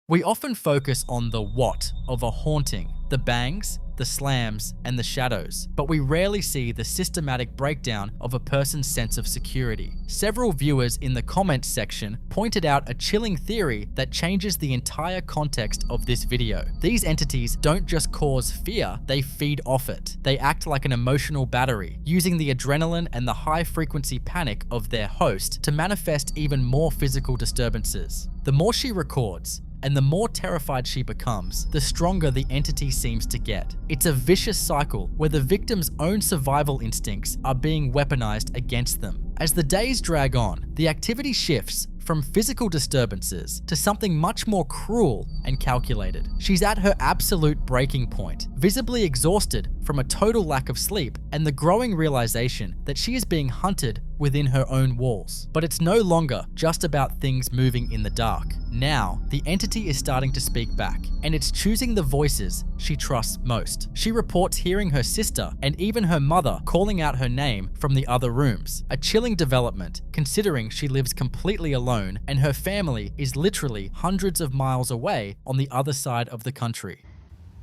We often focus on the what of a haunting, the bangs, the slams, and the shadows, but we rarely see the systematic breakdown of a person's sense of security. Several viewers in the comments section pointed out a chilling theory that changes the entire context of this video. These entities don't just cause fear, they feed off it. They act like an emotional battery, using the adrenaline and the high-frequency panic of their host to manifest even more physical disturbances. The more she records, and the more terrified she becomes, the stronger the entity seems to get. It's a vicious cycle where the victim's own survival instincts are being weaponized against them. As the days drag on, the activity shifts from physical disturbances to something much more cruel and calculated. She's at her absolute breaking point, visibly exhausted from a total lack of sleep and the growing realization that she is being hunted within her own walls. But it's no longer just about things moving in the dark. Now, the entity is starting to speak back, and it's choosing the voices she trusts most. She reports hearing her sister and even her mother calling out her name from the other rooms. A chilling development, considering she lives completely alone and her family is literally hundreds of miles away on the other side of the country.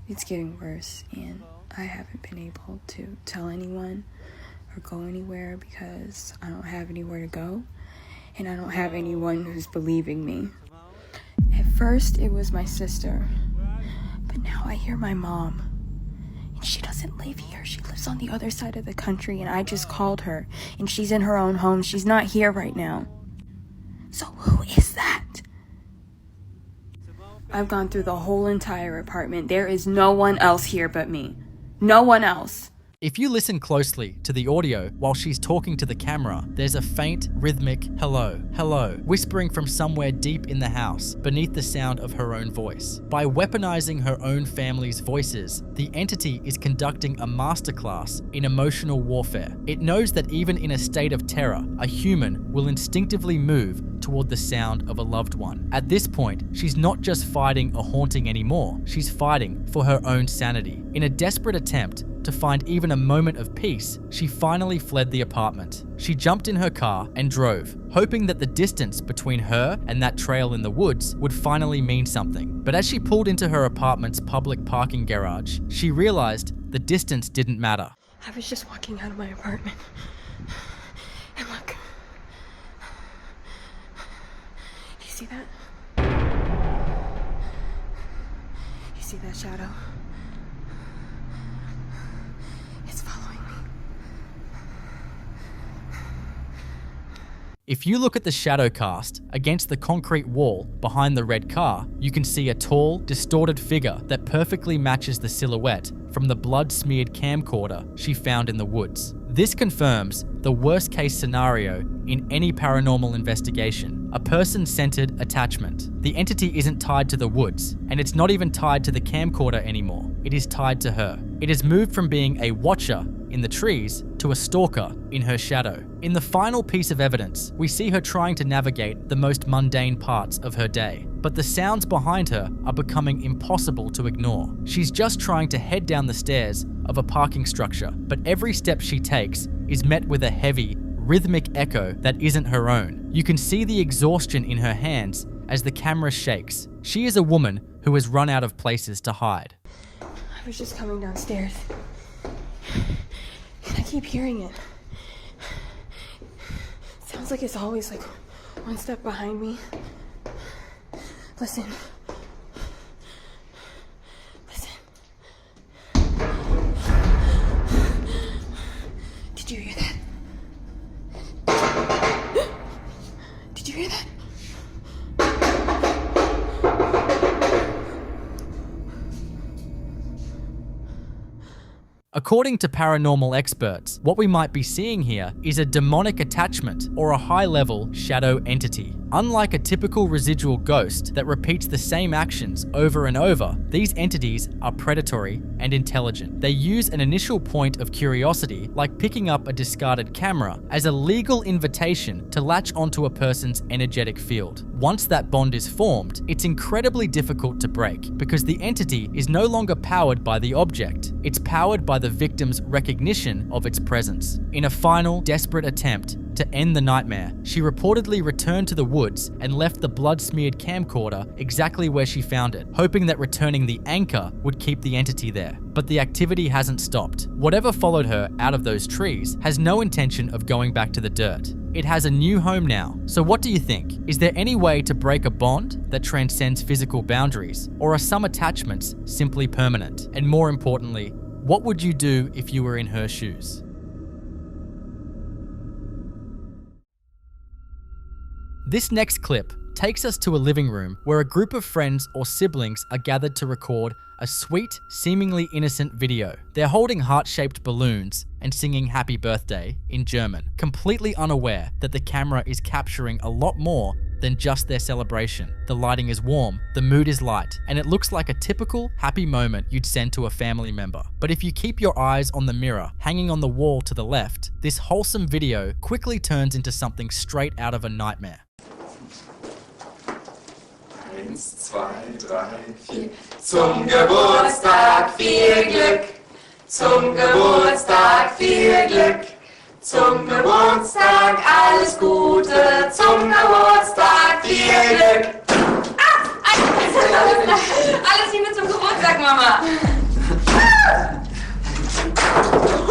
It's getting worse, and I haven't been able to tell anyone or go anywhere because I don't have anywhere to go, and I don't have anyone who's believing me. At first, it was my sister, but now I hear my mom, and she doesn't live here. She lives on the other side of the country, and I just called her, and she's in her own home. She's not here right now. So who is that? I've gone through the whole entire apartment. There is no one else here but me. No one else. If you listen closely to the audio while she's talking to the camera, there's a faint, rhythmic hello, hello, whispering from somewhere deep in the house beneath the sound of her own voice. By weaponizing her own family's voices, the entity is conducting a masterclass in emotional warfare. It knows that even in a state of terror, a human will instinctively move toward the sound of a loved one. At this point, she's not just fighting a haunting anymore, she's fighting for her own sanity. In a desperate attempt to find even a moment of peace, she finally fled the apartment. She jumped in her car and drove, hoping that the distance between her and that trail in the woods would finally mean something. But as she pulled into her apartment's public parking garage, she realized the distance didn't matter. I was just walking out of my apartment, and look. You see that? You see that shadow? It's following me. If you look at the shadow cast against the concrete wall behind the red car, you can see a tall, distorted figure that perfectly matches the silhouette from the blood-smeared camcorder she found in the woods. This confirms the worst-case scenario in any paranormal investigation: a person-centered attachment. The entity isn't tied to the woods, and it's not even tied to the camcorder anymore. It is tied to her. It has moved from being a watcher in the trees to a stalker in her shadow. In the final piece of evidence, we see her trying to navigate the most mundane parts of her day, but the sounds behind her are becoming impossible to ignore. She's just trying to head down the stairs of a parking structure, but every step she takes is met with a heavy, rhythmic echo that isn't her own. You can see the exhaustion in her hands as the camera shakes. She is a woman who has run out of places to hide. I was just coming downstairs, and I keep hearing it. Sounds like it's always like one step behind me. Listen. Listen. Did you hear that? Did you hear that? According to paranormal experts, what we might be seeing here is a demonic attachment or a high-level shadow entity. Unlike a typical residual ghost that repeats the same actions over and over, these entities are predatory and intelligent. They use an initial point of curiosity, like picking up a discarded camera, as a legal invitation to latch onto a person's energetic field. Once that bond is formed, it's incredibly difficult to break because the entity is no longer powered by the object. It's powered by the victim's recognition of its presence. In a final, desperate attempt to end the nightmare, she reportedly returned to the woods and left the blood-smeared camcorder exactly where she found it, hoping that returning the anchor would keep the entity there. But the activity hasn't stopped. Whatever followed her out of those trees has no intention of going back to the dirt. It has a new home now. So what do you think? Is there any way to break a bond that transcends physical boundaries? Or are some attachments simply permanent? And more importantly, what would you do if you were in her shoes? This next clip takes us to a living room where a group of friends or siblings are gathered to record a sweet, seemingly innocent video. They're holding heart-shaped balloons and singing happy birthday in German, completely unaware that the camera is capturing a lot more than just their celebration. The lighting is warm, the mood is light, and it looks like a typical happy moment you'd send to a family member. But if you keep your eyes on the mirror hanging on the wall to the left, this wholesome video quickly turns into something straight out of a nightmare. 1, 2, 3, 4. Zum Geburtstag viel Glück. Zum Geburtstag viel Glück. Zum Geburtstag alles Gute. Zum Geburtstag viel Glück. Alles Liebe zum Geburtstag, Mama.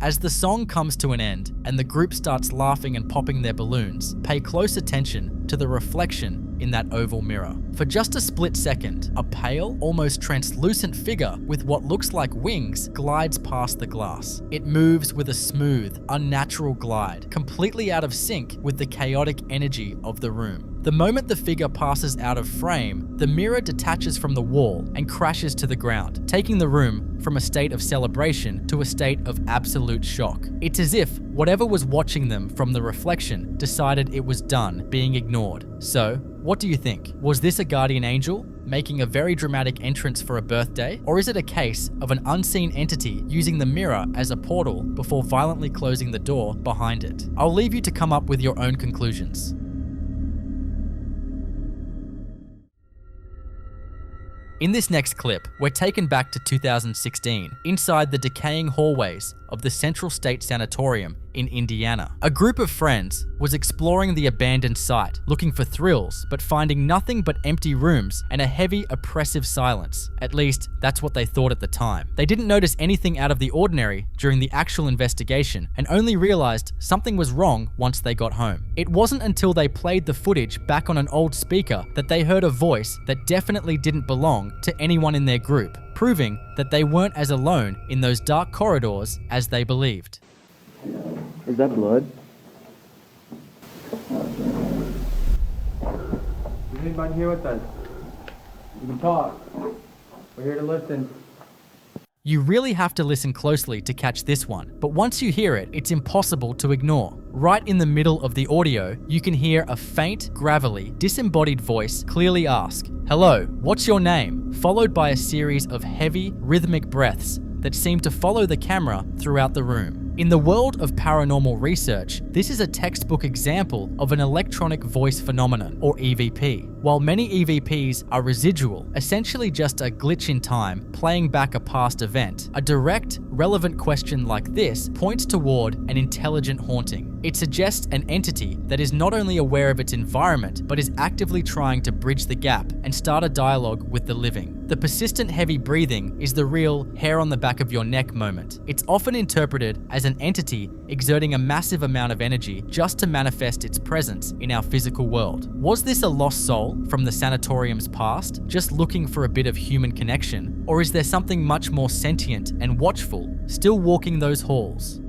As the song comes to an end and the group starts laughing and popping their balloons, pay close attention to the reflection in that oval mirror. For just a split second, a pale, almost translucent figure with what looks like wings glides past the glass. It moves with a smooth, unnatural glide, completely out of sync with the chaotic energy of the room. The moment the figure passes out of frame, the mirror detaches from the wall and crashes to the ground, taking the room from a state of celebration to a state of absolute shock. It's as if whatever was watching them from the reflection decided it was done being ignored. So, what do you think? Was this a guardian angel making a very dramatic entrance for a birthday? Or is it a case of an unseen entity using the mirror as a portal before violently closing the door behind it? I'll leave you to come up with your own conclusions. In this next clip, we're taken back to 2016, inside the decaying hallways of the Central State Sanatorium in Indiana. A group of friends was exploring the abandoned site, looking for thrills, but finding nothing but empty rooms and a heavy, oppressive silence. At least, that's what they thought at the time. They didn't notice anything out of the ordinary during the actual investigation and only realized something was wrong once they got home. It wasn't until they played the footage back on an old speaker that they heard a voice that definitely didn't belong to anyone in their group, proving that they weren't as alone in those dark corridors as they believed. Is that blood? Is anybody here with us? You can talk. We're here to listen. You really have to listen closely to catch this one, but once you hear it, it's impossible to ignore. Right in the middle of the audio, you can hear a faint, gravelly, disembodied voice clearly ask, "Hello, what's your name?" followed by a series of heavy, rhythmic breaths that seem to follow the camera throughout the room. In the world of paranormal research, this is a textbook example of an electronic voice phenomenon, or EVP. While many EVPs are residual, essentially just a glitch in time playing back a past event, a direct, relevant question like this points toward an intelligent haunting. It suggests an entity that is not only aware of its environment, but is actively trying to bridge the gap and start a dialogue with the living. The persistent heavy breathing is the real hair on the back of your neck moment. It's often interpreted as an entity exerting a massive amount of energy just to manifest its presence in our physical world. Was this a lost soul from the sanatorium's past, just looking for a bit of human connection? Or is there something much more sentient and watchful still walking those halls?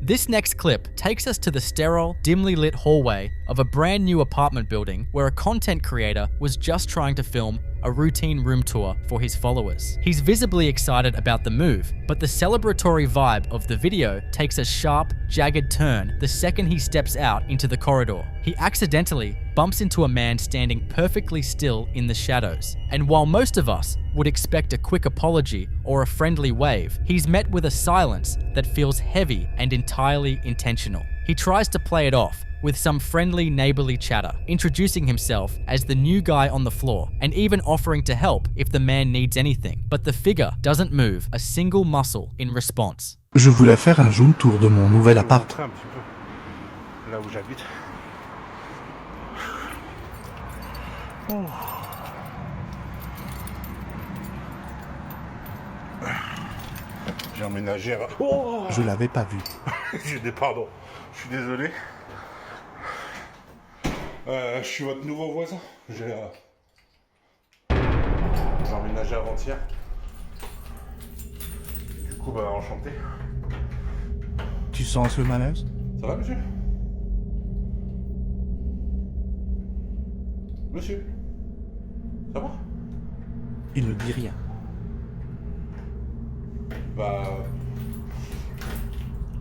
This next clip takes us to the sterile, dimly lit hallway of a brand new apartment building where a content creator was just trying to film a routine room tour for his followers. He's visibly excited about the move, but the celebratory vibe of the video takes a sharp, jagged turn the second he steps out into the corridor. He accidentally bumps into a man standing perfectly still in the shadows. And while most of us would expect a quick apology or a friendly wave, he's met with a silence that feels heavy and entirely intentional. He tries to play it off with some friendly neighborly chatter, introducing himself as the new guy on the floor and even offering to help if the man needs anything. But the figure doesn't move a single muscle in response. Je voulais faire un zoom tour de mon nouvel appart. Là où j'habite. J'ai emménagé à... Je l'avais pas vu. Pardon, je suis désolé. Je suis votre nouveau voisin. J'ai emménagé avant-hier. Du coup, enchanté. Tu sens le malaise? Ça va, monsieur? Monsieur? Ça va? Il ne dit rien.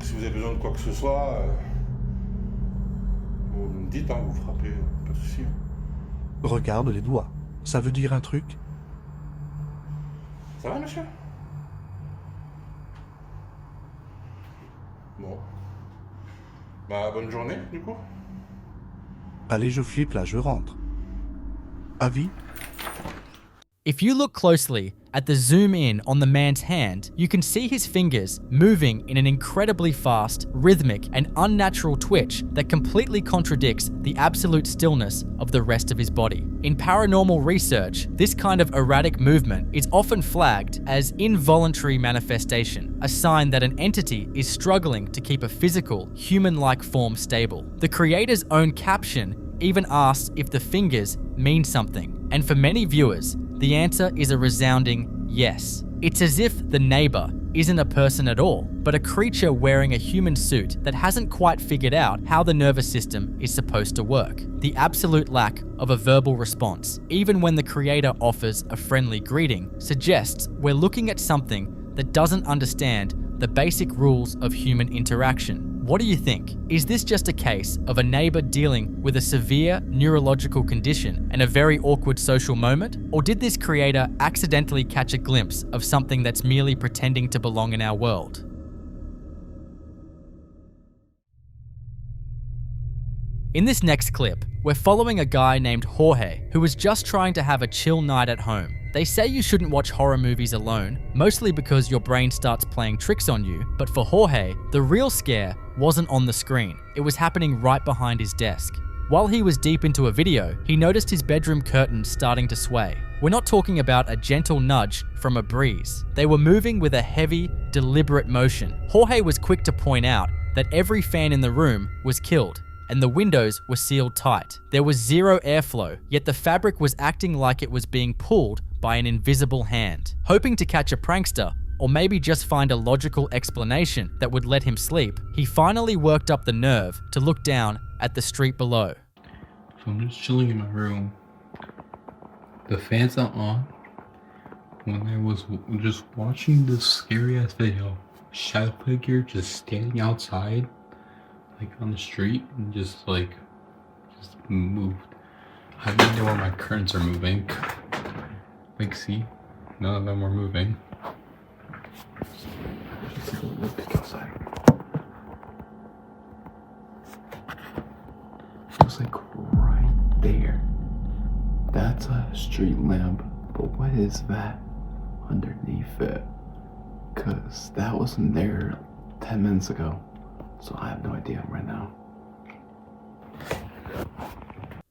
Si vous avez besoin de quoi que ce soit, Vous me dites, hein, vous frappez, pas de souci. Regarde les doigts. Ça veut dire un truc? Ça va, monsieur? Bon. Bah, bonne journée, du coup. Allez, je flippe là, je rentre. Avis? If you look closely at the zoom in on the man's hand, you can see his fingers moving in an incredibly fast, rhythmic, and unnatural twitch that completely contradicts the absolute stillness of the rest of his body. In paranormal research, this kind of erratic movement is often flagged as involuntary manifestation, a sign that an entity is struggling to keep a physical, human-like form stable. The creator's own caption even asks if the fingers mean something, and for many viewers, the answer is a resounding yes. It's as if the neighbor isn't a person at all, but a creature wearing a human suit that hasn't quite figured out how the nervous system is supposed to work. The absolute lack of a verbal response, even when the creator offers a friendly greeting, suggests we're looking at something that doesn't understand the basic rules of human interaction. What do you think? Is this just a case of a neighbor dealing with a severe neurological condition and a very awkward social moment? Or did this creator accidentally catch a glimpse of something that's merely pretending to belong in our world? In this next clip, we're following a guy named Jorge who was just trying to have a chill night at home. They say you shouldn't watch horror movies alone, mostly because your brain starts playing tricks on you, but for Jorge, the real scare wasn't on the screen. It was happening right behind his desk. While he was deep into a video, he noticed his bedroom curtains starting to sway. We're not talking about a gentle nudge from a breeze. They were moving with a heavy, deliberate motion. Jorge was quick to point out that every fan in the room was killed, and the windows were sealed tight. There was zero airflow, yet the fabric was acting like it was being pulled by an invisible hand. Hoping to catch a prankster, or maybe just find a logical explanation that would let him sleep, he finally worked up the nerve to look down at the street below. So I'm just chilling in my room. The fans are on. When I was just watching this scary ass video, shadow figure just standing outside, like on the street, and just moved. I don't know where my curtains are moving. Like, see, none of them were moving. Let's take a little peek outside. It's like right there. That's a street lamp, but what is that underneath it? Cause that wasn't there 10 minutes ago, so I have no idea right now.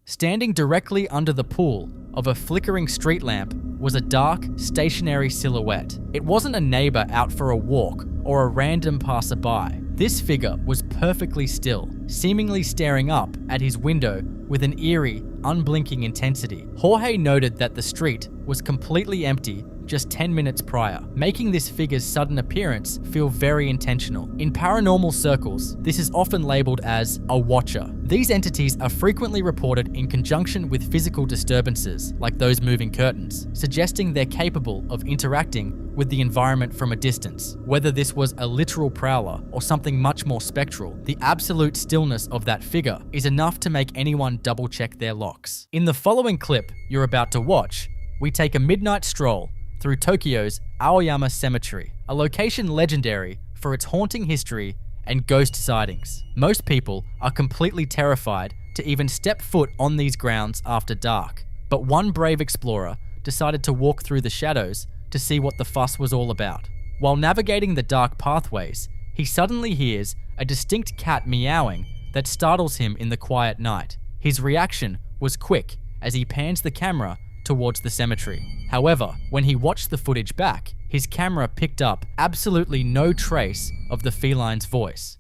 Standing directly under the pool of a flickering street lamp was a dark, stationary silhouette. It wasn't a neighbor out for a walk or a random passerby. This figure was perfectly still, seemingly staring up at his window with an eerie, unblinking intensity. Jorge noted that the street was completely empty just 10 minutes prior, making this figure's sudden appearance feel very intentional. In paranormal circles, this is often labeled as a watcher. These entities are frequently reported in conjunction with physical disturbances, like those moving curtains, suggesting they're capable of interacting with the environment from a distance. Whether this was a literal prowler or something much more spectral, the absolute stillness of that figure is enough to make anyone double-check their locks. In the following clip you're about to watch, we take a midnight stroll through Tokyo's Aoyama Cemetery, a location legendary for its haunting history and ghost sightings. Most people are completely terrified to even step foot on these grounds after dark, but one brave explorer decided to walk through the shadows to see what the fuss was all about. While navigating the dark pathways, he suddenly hears a distinct cat meowing that startles him in the quiet night. His reaction was quick as he pans the camera towards the cemetery. However, when he watched the footage back, his camera picked up absolutely no trace of the feline's voice.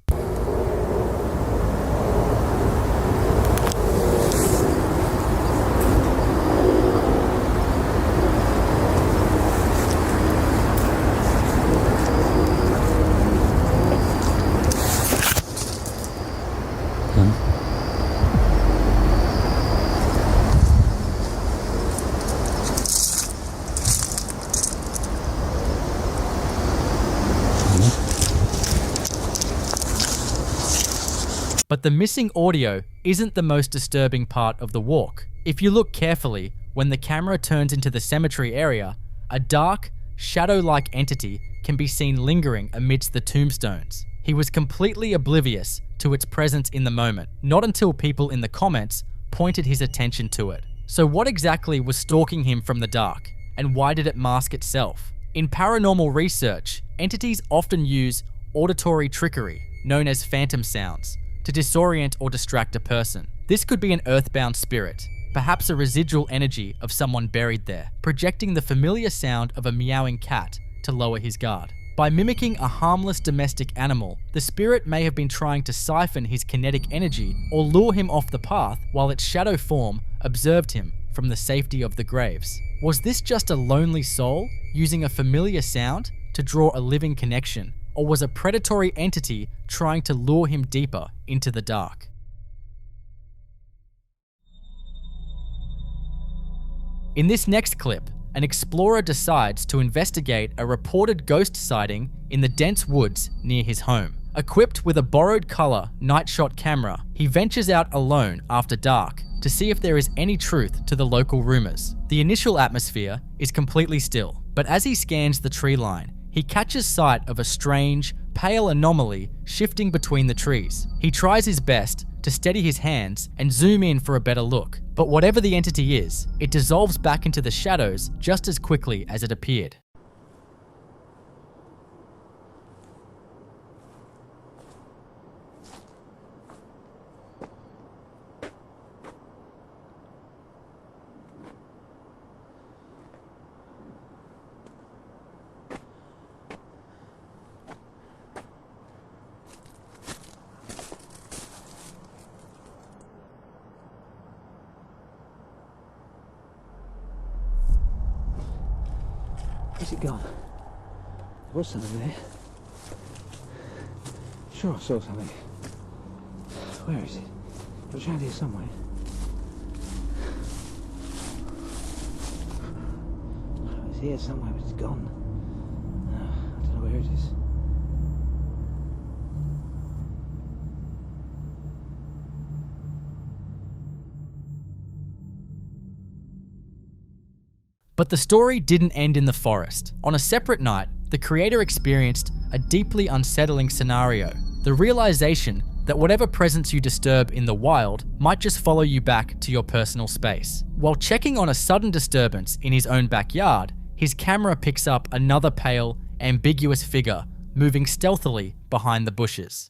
But the missing audio isn't the most disturbing part of the walk. If you look carefully, when the camera turns into the cemetery area, a dark, shadow-like entity can be seen lingering amidst the tombstones. He was completely oblivious to its presence in the moment, not until people in the comments pointed his attention to it. So what exactly was stalking him from the dark, and why did it mask itself? In paranormal research, entities often use auditory trickery, known as phantom sounds, to disorient or distract a person. This could be an earthbound spirit, perhaps a residual energy of someone buried there, projecting the familiar sound of a meowing cat to lower his guard. By mimicking a harmless domestic animal, the spirit may have been trying to siphon his kinetic energy or lure him off the path while its shadow form observed him from the safety of the graves. Was this just a lonely soul using a familiar sound to draw a living connection, or was a predatory entity trying to lure him deeper into the dark? In this next clip, an explorer decides to investigate a reported ghost sighting in the dense woods near his home. Equipped with a borrowed color night shot camera, he ventures out alone after dark to see if there is any truth to the local rumors. The initial atmosphere is completely still, but as he scans the tree line, he catches sight of a strange, pale anomaly shifting between the trees. He tries his best to steady his hands and zoom in for a better look, but whatever the entity is, it dissolves back into the shadows just as quickly as it appeared. Where's it gone? There was something there. Sure I saw something. Where is it? It was around here somewhere. No, it's here somewhere, but it's gone. I don't know where it is. But the story didn't end in the forest. On a separate night, the creator experienced a deeply unsettling scenario. The realization that whatever presence you disturb in the wild might just follow you back to your personal space. While checking on a sudden disturbance in his own backyard, his camera picks up another pale, ambiguous figure moving stealthily behind the bushes.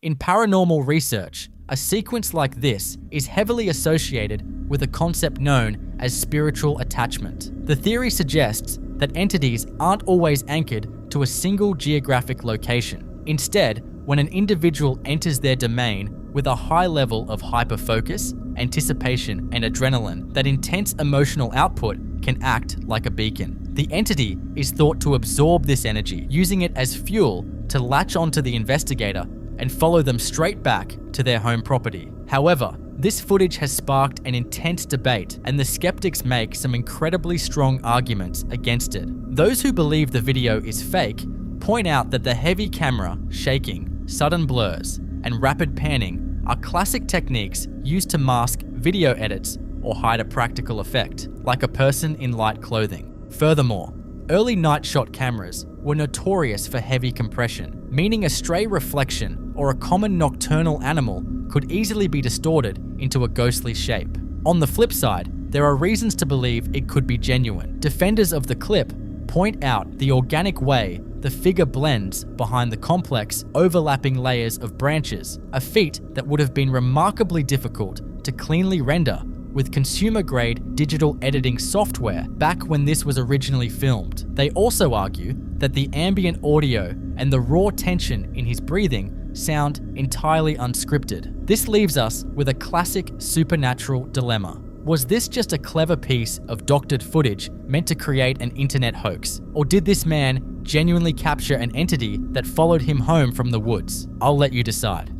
In paranormal research, a sequence like this is heavily associated with a concept known as spiritual attachment. The theory suggests that entities aren't always anchored to a single geographic location. Instead, when an individual enters their domain with a high level of hyperfocus, anticipation, and adrenaline, that intense emotional output can act like a beacon. The entity is thought to absorb this energy, using it as fuel to latch onto the investigator and follow them straight back to their home property. However, this footage has sparked an intense debate, and the skeptics make some incredibly strong arguments against it. Those who believe the video is fake point out that the heavy camera, shaking, sudden blurs, and rapid panning are classic techniques used to mask video edits or hide a practical effect, like a person in light clothing. Furthermore, early night shot cameras were notorious for heavy compression, meaning a stray reflection or a common nocturnal animal could easily be distorted into a ghostly shape. On the flip side, there are reasons to believe it could be genuine. Defenders of the clip point out the organic way the figure blends behind the complex, overlapping layers of branches, a feat that would have been remarkably difficult to cleanly render with consumer-grade digital editing software back when this was originally filmed. They also argue that the ambient audio and the raw tension in his breathing sound entirely unscripted. This leaves us with a classic supernatural dilemma. Was this just a clever piece of doctored footage meant to create an internet hoax? Or did this man genuinely capture an entity that followed him home from the woods? I'll let you decide.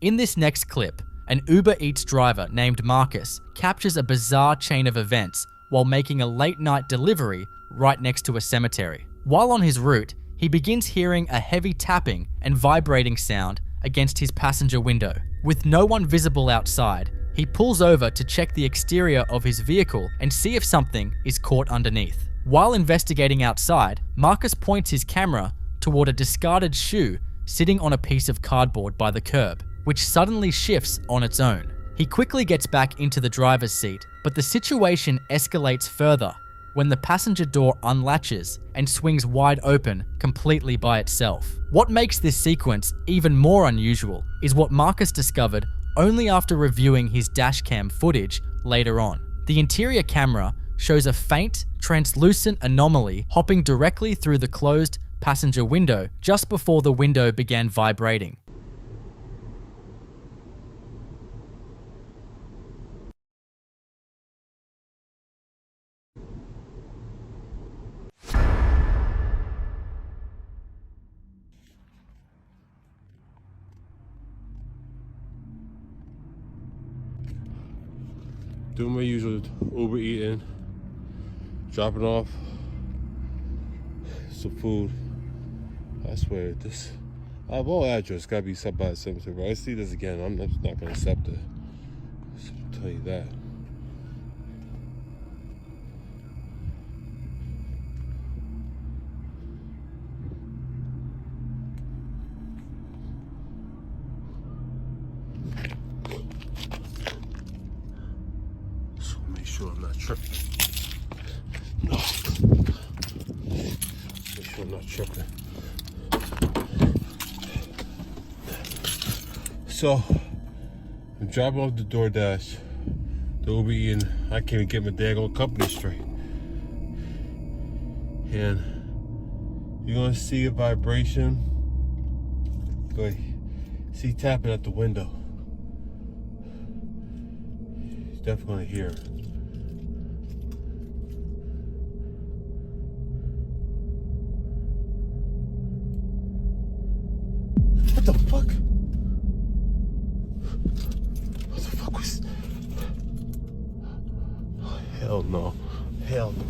In this next clip, an Uber Eats driver named Marcus captures a bizarre chain of events while making a late-night delivery right next to a cemetery. While on his route, he begins hearing a heavy tapping and vibrating sound against his passenger window. With no one visible outside, he pulls over to check the exterior of his vehicle and see if something is caught underneath. While investigating outside, Marcus points his camera toward a discarded shoe sitting on a piece of cardboard by the curb, which suddenly shifts on its own. He quickly gets back into the driver's seat, but the situation escalates further when the passenger door unlatches and swings wide open completely by itself. What makes this sequence even more unusual is what Marcus discovered only after reviewing his dashcam footage later on. The interior camera shows a faint, translucent anomaly hopping directly through the closed passenger window just before the window began vibrating. Doing my usual Uber eating, dropping off some food. I swear, this all address gotta be set by a cemetery. If I see this again, I'm just not gonna accept it. I'll tell you that. Sure I'm not tripping. No. Make sure I'm not tripping. So, I'm dropping off the DoorDash, the Uber Eats, and I can't even get my daggone company straight. And you're gonna see a vibration. Go ahead. See tapping at the window. You're definitely gonna hear it. What the fuck? What the fuck was... Oh, hell no. Hell no.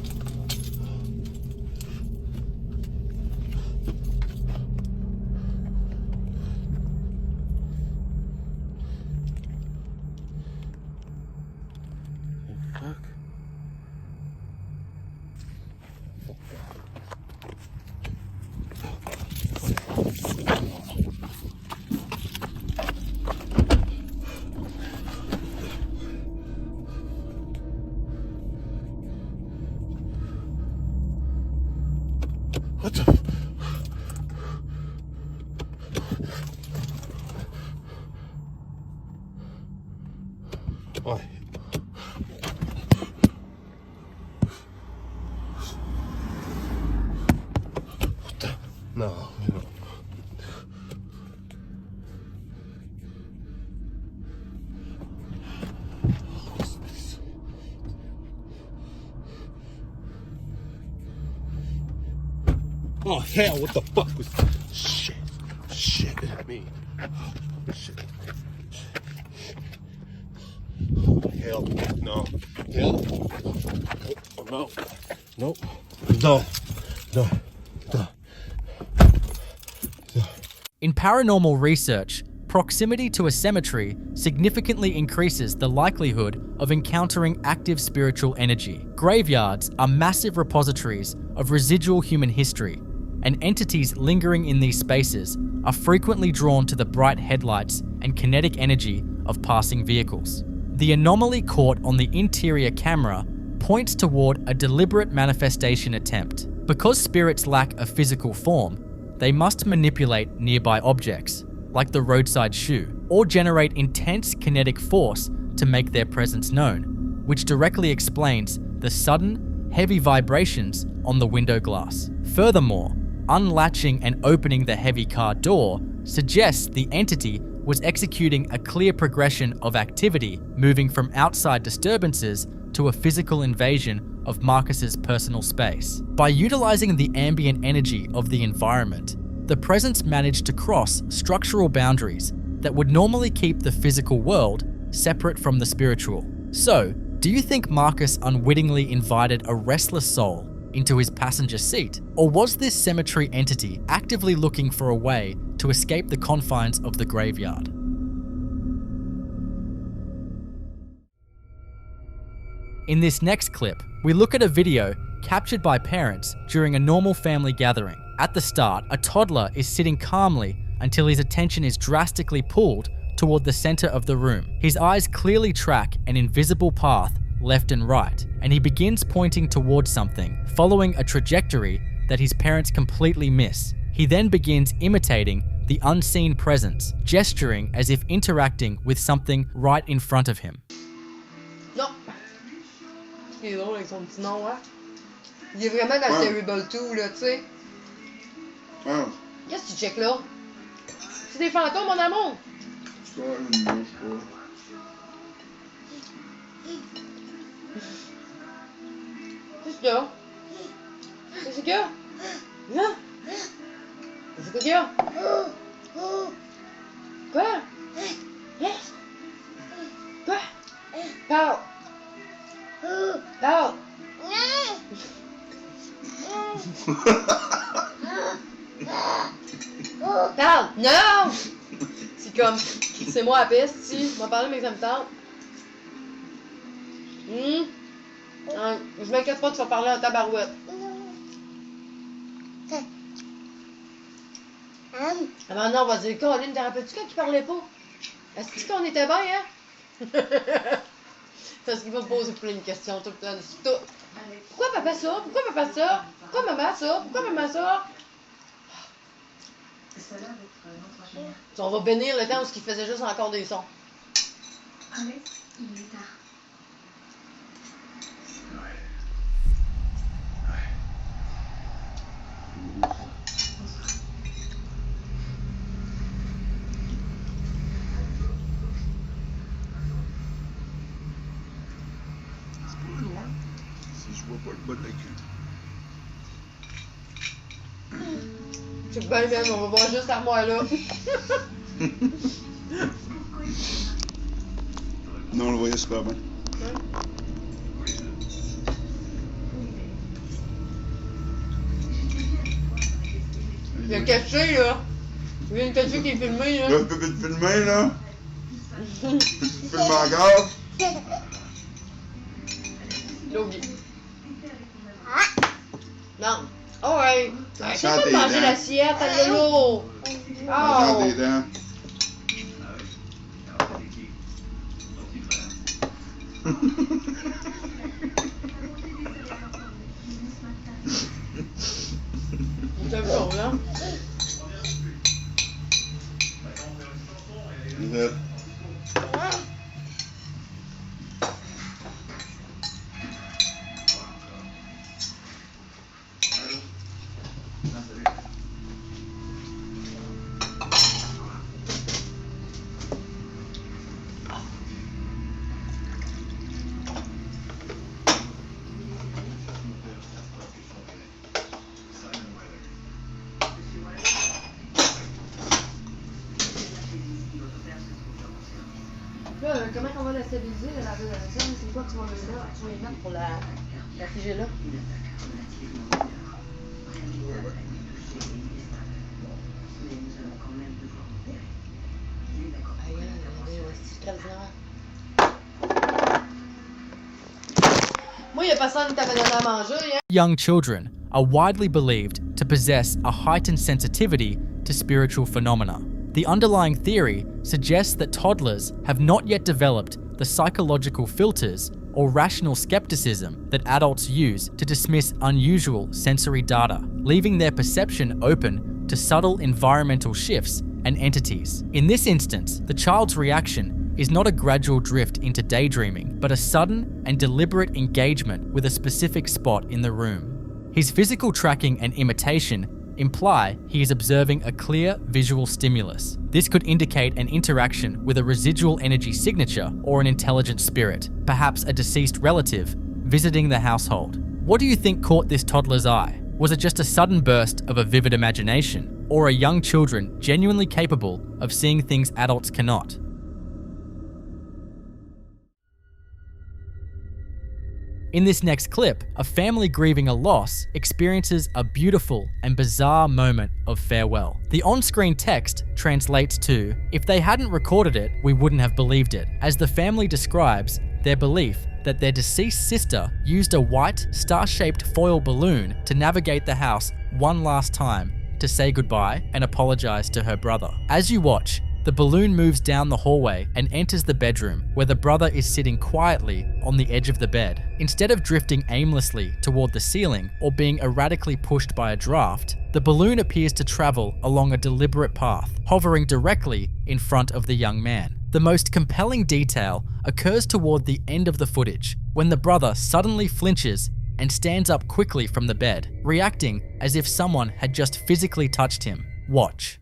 What the? Why? What the? No, no. Oh hell, what the fuck was shit? Shit at me. Shit. Oh, hell no. Hell. No. Nope. No. No. No. In paranormal research, proximity to a cemetery significantly increases the likelihood of encountering active spiritual energy. Graveyards are massive repositories of residual human history, and entities lingering in these spaces are frequently drawn to the bright headlights and kinetic energy of passing vehicles. The anomaly caught on the interior camera points toward a deliberate manifestation attempt. Because spirits lack a physical form, they must manipulate nearby objects, like the roadside shoe, or generate intense kinetic force to make their presence known, which directly explains the sudden, heavy vibrations on the window glass. Furthermore, unlatching and opening the heavy car door suggests the entity was executing a clear progression of activity, moving from outside disturbances to a physical invasion of Marcus's personal space. By utilizing the ambient energy of the environment, the presence managed to cross structural boundaries that would normally keep the physical world separate from the spiritual. So, do you think Marcus unwittingly invited a restless soul into his passenger seat? Or was this cemetery entity actively looking for a way to escape the confines of the graveyard? In this next clip, we look at a video captured by parents during a normal family gathering. At the start, a toddler is sitting calmly until his attention is drastically pulled toward the center of the room. His eyes clearly track an invisible path left and right, and he begins pointing towards something, following a trajectory that his parents completely miss. He then begins imitating the unseen presence, gesturing as if interacting with something right in front of him. Non. Il est drôle avec son petit nom, hein? Il est vraiment dans ScaryBub 2, là, tu sais. Qu'est-ce que tu checkes là? C'est des fantômes, mon amour! Qu'est-ce qu'il y a? Qu'est-ce qu'il y a? Hein? C'est quoi qu'il y a? Quoi? Yes? Quoi? Parle! Parle! Parle! Non! C'est comme, c'est moi la peste, si, je m'en parle mais ça me tente. Je m'inquiète pas, tu vas parler en tabarouette. Ah maintenant, on va dire, Colin, t'as rappelles-tu quand il parlait pas? Est-ce qu'on était bien, hein? Parce qu'il va me poser plein de questions tout le temps. Pourquoi papa ça? Pourquoi papa ça? Pourquoi maman ça? Pourquoi maman ça? On va bénir le temps où il faisait juste encore des sons. Alex, il est tard. Si je vois pas le bas de la queue. C'est bien, bien, on va voir juste l'armoire là. Non, on le voyait super bien. Il a caché là. Il vient de cacher qu'il est filmé là. Là, tu peux te filmer là. Tu peux te filmer encore. J'ai oublié. Non. Oh ouais. Arrêtez pas de manger l'assiette, elle est lourde. Oh. Tes dents. Il est chaud là. Là, comment on va la stabiliser, la scène? C'est quoi que tu vas mettre là? Tu vas les mettre pour la figer là? Moi, il y a personne qui t'avait donné à manger, hein? Young children are widely believed to possess a heightened sensitivity to spiritual phenomena. The underlying theory suggests that toddlers have not yet developed the psychological filters or rational skepticism that adults use to dismiss unusual sensory data, leaving their perception open to subtle environmental shifts and entities. In this instance, the child's reaction is not a gradual drift into daydreaming, but a sudden and deliberate engagement with a specific spot in the room. His physical tracking and imitation imply he is observing a clear visual stimulus. This could indicate an interaction with a residual energy signature or an intelligent spirit, perhaps a deceased relative, visiting the household. What do you think caught this toddler's eye? Was it just a sudden burst of a vivid imagination, or are young children genuinely capable of seeing things adults cannot? In this next clip, a family grieving a loss experiences a beautiful and bizarre moment of farewell. The on-screen text translates to, "If they hadn't recorded it, we wouldn't have believed it," as the family describes their belief that their deceased sister used a white, star-shaped foil balloon to navigate the house one last time to say goodbye and apologize to her brother. As you watch, the balloon moves down the hallway and enters the bedroom, where the brother is sitting quietly on the edge of the bed. Instead of drifting aimlessly toward the ceiling or being erratically pushed by a draft, the balloon appears to travel along a deliberate path, hovering directly in front of the young man. The most compelling detail occurs toward the end of the footage, when the brother suddenly flinches and stands up quickly from the bed, reacting as if someone had just physically touched him. Watch.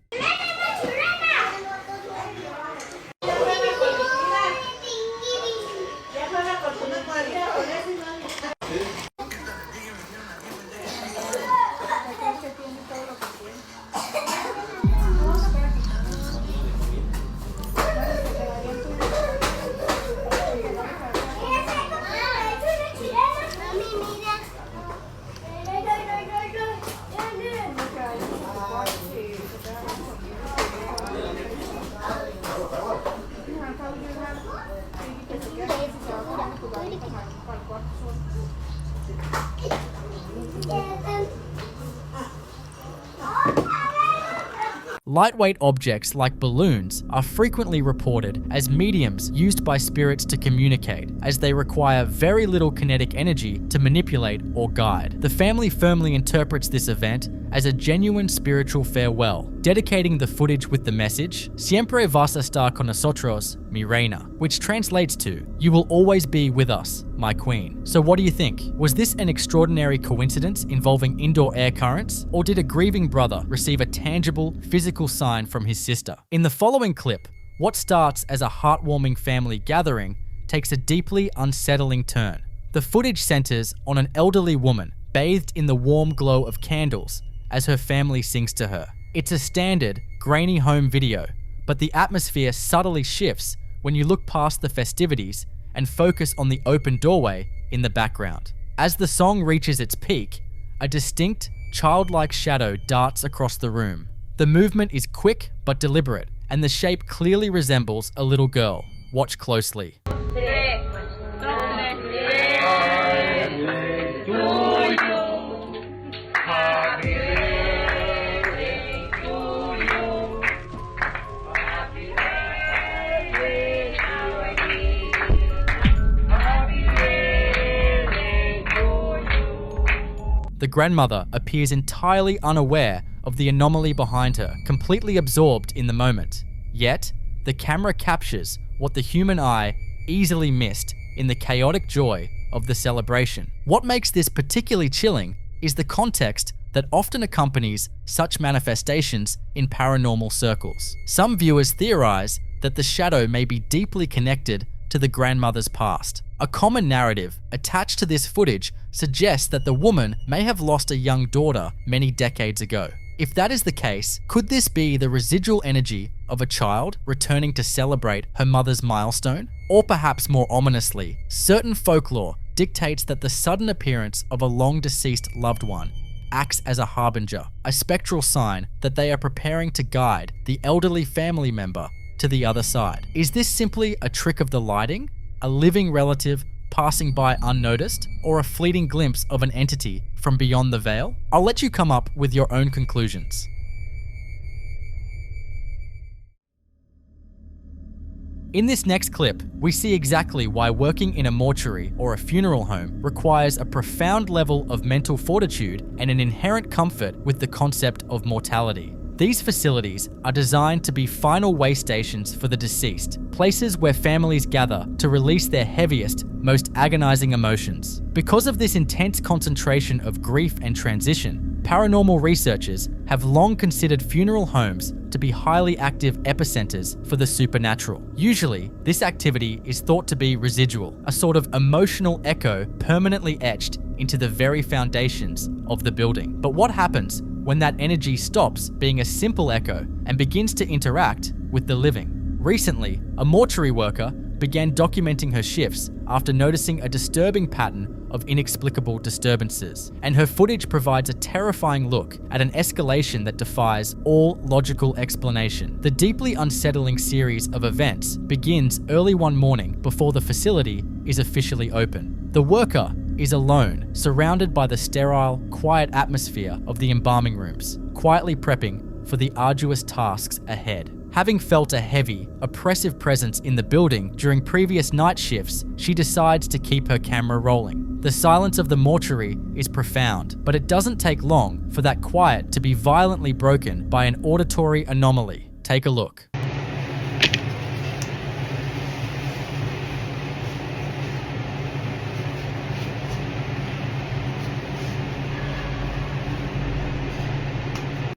Lightweight objects like balloons are frequently reported as mediums used by spirits to communicate, as they require very little kinetic energy to manipulate or guide. The family firmly interprets this event as a genuine spiritual farewell, dedicating the footage with the message, "Siempre vas a estar con nosotros, mi reina," which translates to, "You will always be with us, my queen." So what do you think? Was this an extraordinary coincidence involving indoor air currents, or did a grieving brother receive a tangible, physical sign from his sister? In the following clip, what starts as a heartwarming family gathering takes a deeply unsettling turn. The footage centers on an elderly woman bathed in the warm glow of candles as her family sings to her. It's a standard, grainy home video, but the atmosphere subtly shifts when you look past the festivities and focus on the open doorway in the background. As the song reaches its peak, a distinct, childlike shadow darts across the room. The movement is quick but deliberate, and the shape clearly resembles a little girl. Watch closely. The grandmother appears entirely unaware of the anomaly behind her, completely absorbed in the moment. Yet, the camera captures what the human eye easily missed in the chaotic joy of the celebration. What makes this particularly chilling is the context that often accompanies such manifestations in paranormal circles. Some viewers theorize that the shadow may be deeply connected to the grandmother's past. A common narrative attached to this footage suggests that the woman may have lost a young daughter many decades ago. If that is the case, could this be the residual energy of a child returning to celebrate her mother's milestone? Or perhaps more ominously, certain folklore dictates that the sudden appearance of a long-deceased loved one acts as a harbinger, a spectral sign that they are preparing to guide the elderly family member to the other side. Is this simply a trick of the lighting, a living relative passing by unnoticed, or a fleeting glimpse of an entity from beyond the veil? I'll let you come up with your own conclusions. In this next clip, we see exactly why working in a mortuary or a funeral home requires a profound level of mental fortitude and an inherent comfort with the concept of mortality. These facilities are designed to be final way stations for the deceased, places where families gather to release their heaviest, most agonizing emotions. Because of this intense concentration of grief and transition, paranormal researchers have long considered funeral homes to be highly active epicenters for the supernatural. Usually, this activity is thought to be residual, a sort of emotional echo permanently etched into the very foundations of the building. But what happens when that energy stops being a simple echo and begins to interact with the living? Recently, a mortuary worker began documenting her shifts after noticing a disturbing pattern of inexplicable disturbances, and her footage provides a terrifying look at an escalation that defies all logical explanation. The deeply unsettling series of events begins early one morning before the facility is officially open. The worker is alone, surrounded by the sterile, quiet atmosphere of the embalming rooms, quietly prepping for the arduous tasks ahead. Having felt a heavy, oppressive presence in the building during previous night shifts, she decides to keep her camera rolling. The silence of the mortuary is profound, but it doesn't take long for that quiet to be violently broken by an auditory anomaly. Take a look.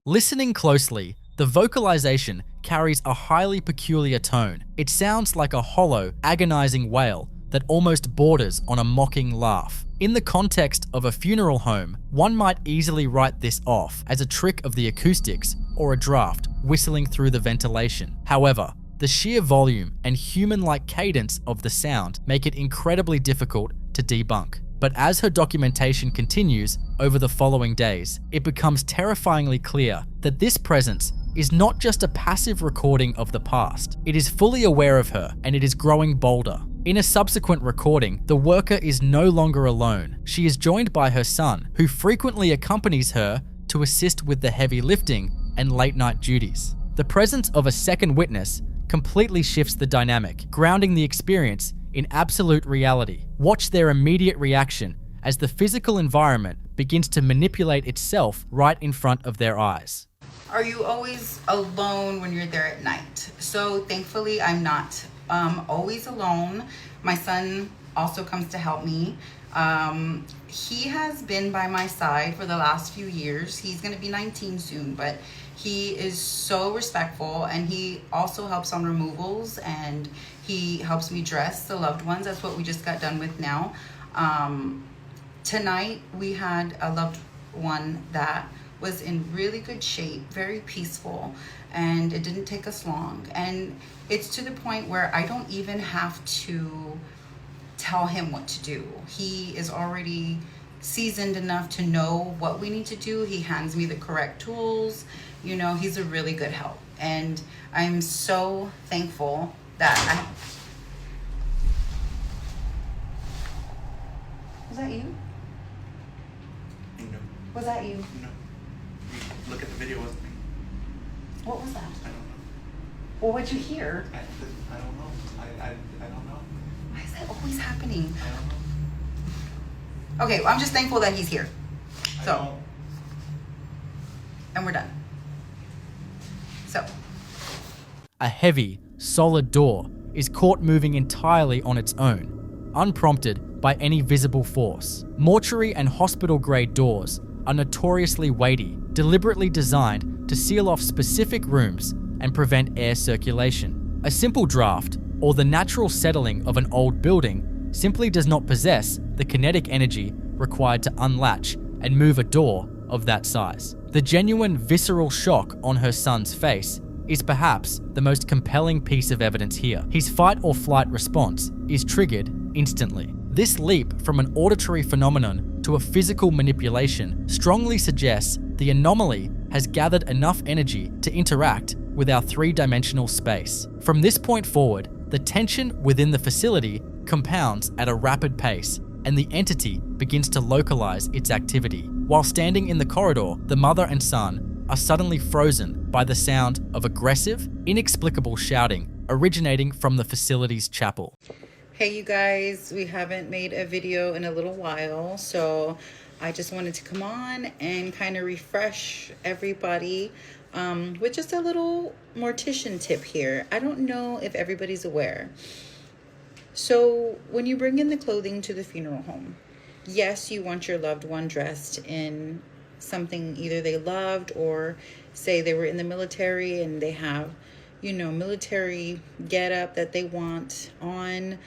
Listening closely, the vocalization carries a highly peculiar tone. It sounds like a hollow, agonizing wail that almost borders on a mocking laugh. In the context of a funeral home, one might easily write this off as a trick of the acoustics or a draft whistling through the ventilation. However, the sheer volume and human-like cadence of the sound make it incredibly difficult to debunk. But as her documentation continues over the following days, it becomes terrifyingly clear that this presence is not just a passive recording of the past. It is fully aware of her, and it is growing bolder. In a subsequent recording, the worker is no longer alone. She is joined by her son, who frequently accompanies her to assist with the heavy lifting and late-night duties. The presence of a second witness completely shifts the dynamic, grounding the experience in absolute reality. Watch their immediate reaction as the physical environment begins to manipulate itself right in front of their eyes. Are you always alone when you're there at night? So thankfully I'm not always alone. My son also comes to help me. He has been by my side for the last few years. He's gonna be 19 soon, but he is so respectful, and he also helps on removals, and he helps me dress the loved ones. That's what we just got done with now. Tonight we had a loved one that was in really good shape, very peaceful, and it didn't take us long. And it's to the point where I don't even have to tell him what to do. He is already seasoned enough to know what we need to do. He hands me the correct tools. You know, he's a really good help. And I'm so thankful that Was that you? No. Was that you? No. Look at the video, wasn't me. What was that? I don't know. Well, what'd you hear? I don't know. I don't know. Why is that always happening? I don't know. Okay, well, I'm just thankful that he's here. So, and we're done. So. A heavy, solid door is caught moving entirely on its own, unprompted by any visible force. Mortuary and hospital-grade doors are notoriously weighty, deliberately designed to seal off specific rooms and prevent air circulation. A simple draft, or the natural settling of an old building, simply does not possess the kinetic energy required to unlatch and move a door of that size. The genuine visceral shock on her son's face is perhaps the most compelling piece of evidence here. His fight or flight response is triggered instantly. This leap from an auditory phenomenon to a physical manipulation strongly suggests the anomaly has gathered enough energy to interact with our three-dimensional space. From this point forward, the tension within the facility compounds at a rapid pace, and the entity begins to localize its activity. While standing in the corridor, the mother and son are suddenly frozen by the sound of aggressive, inexplicable shouting originating from the facility's chapel. Hey you guys, we haven't made a video in a little while, so I just wanted to come on and kind of refresh everybody with just a little mortician tip here. I don't know if everybody's aware. So when you bring in the clothing to the funeral home, yes, you want your loved one dressed in something either they loved, or say they were in the military and they have, you know, military getup that they want on,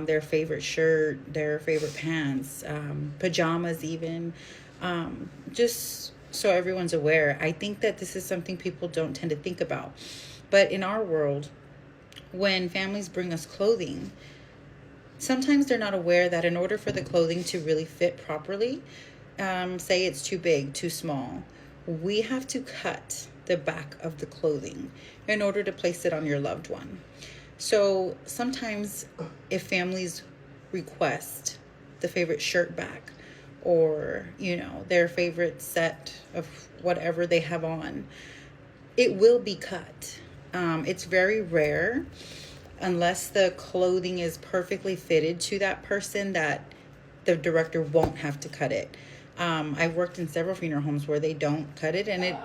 their favorite shirt, their favorite pants, pajamas even, just so everyone's aware. I think that this is something people don't tend to think about. But in our world, when families bring us clothing, sometimes they're not aware that in order for the clothing to really fit properly, say it's too big, too small, we have to cut the back of the clothing in order to place it on your loved one. So sometimes if families request the favorite shirt back, or, you know, their favorite set of whatever they have on, it will be cut. It's very rare, unless the clothing is perfectly fitted to that person, that the director won't have to cut it. I've worked in several funeral homes where they don't cut it, and it...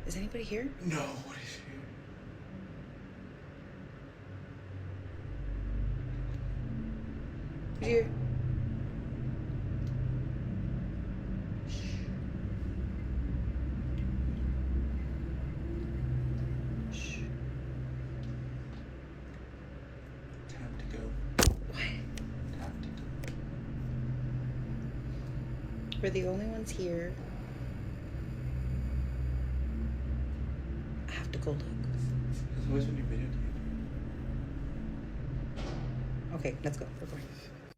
Is anybody here? No, what is here? Here. Time to go. What? Time to go. We're the only ones here. I have to go look. There's always when you videotape. Okay, let's go. We're going.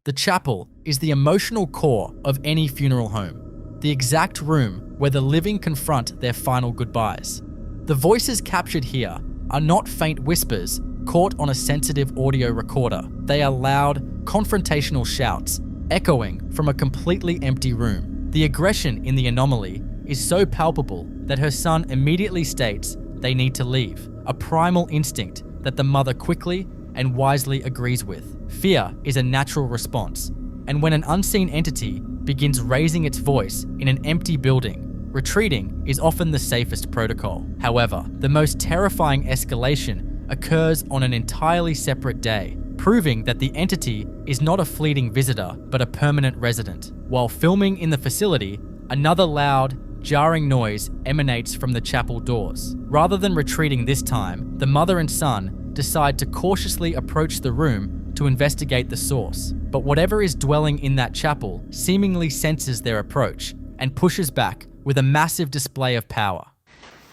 The chapel is the emotional core of any funeral home, the exact room where the living confront their final goodbyes. The voices captured here are not faint whispers caught on a sensitive audio recorder. They are loud, confrontational shouts, echoing from a completely empty room. The aggression in the anomaly is so palpable that her son immediately states they need to leave, a primal instinct that the mother quickly and wisely agrees with. Fear is a natural response, and when an unseen entity begins raising its voice in an empty building, retreating is often the safest protocol. However, the most terrifying escalation occurs on an entirely separate day, proving that the entity is not a fleeting visitor, but a permanent resident. While filming in the facility, another loud, jarring noise emanates from the chapel doors. Rather than retreating this time, the mother and son decide to cautiously approach the room to investigate the source. But whatever is dwelling in that chapel seemingly senses their approach and pushes back with a massive display of power.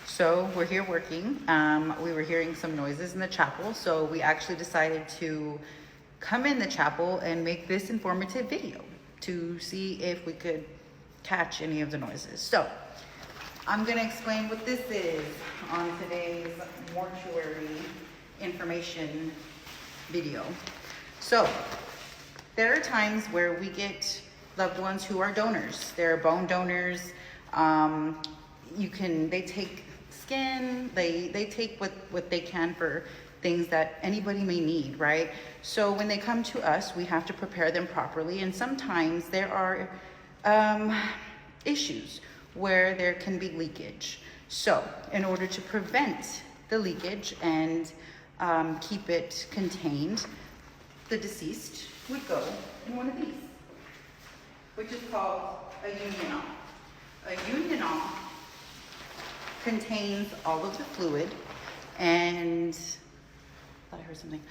So we're here working. We were hearing some noises in the chapel, so we actually decided to come in the chapel and make this informative video to see if we could catch any of the noises. So I'm gonna explain what this is on today's mortuary information video. So there are times where we get loved ones who are donors. They're bone donors. They take skin, they take what they can for things that anybody may need, right? So when they come to us, we have to prepare them properly, and sometimes there are issues where there can be leakage. So in order to prevent the leakage and keep it contained, the deceased would go in one of these, which is called a unional. A unional contains all of the fluid and I thought I heard something.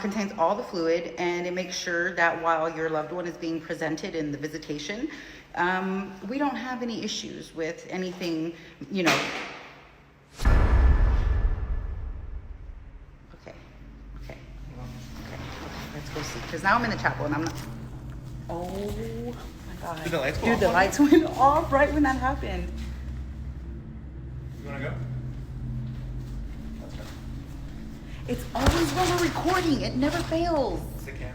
Contains all the fluid, and it makes sure that while your loved one is being presented in the visitation, we don't have any issues with anything, you know. Okay, let's go see. Because now I'm in the chapel and I'm not. Oh my God. Did the lights go Dude, off the on lights you? went off right when that happened. You wanna go? Let's go. It's always when we're recording. It never fails. It's the camera.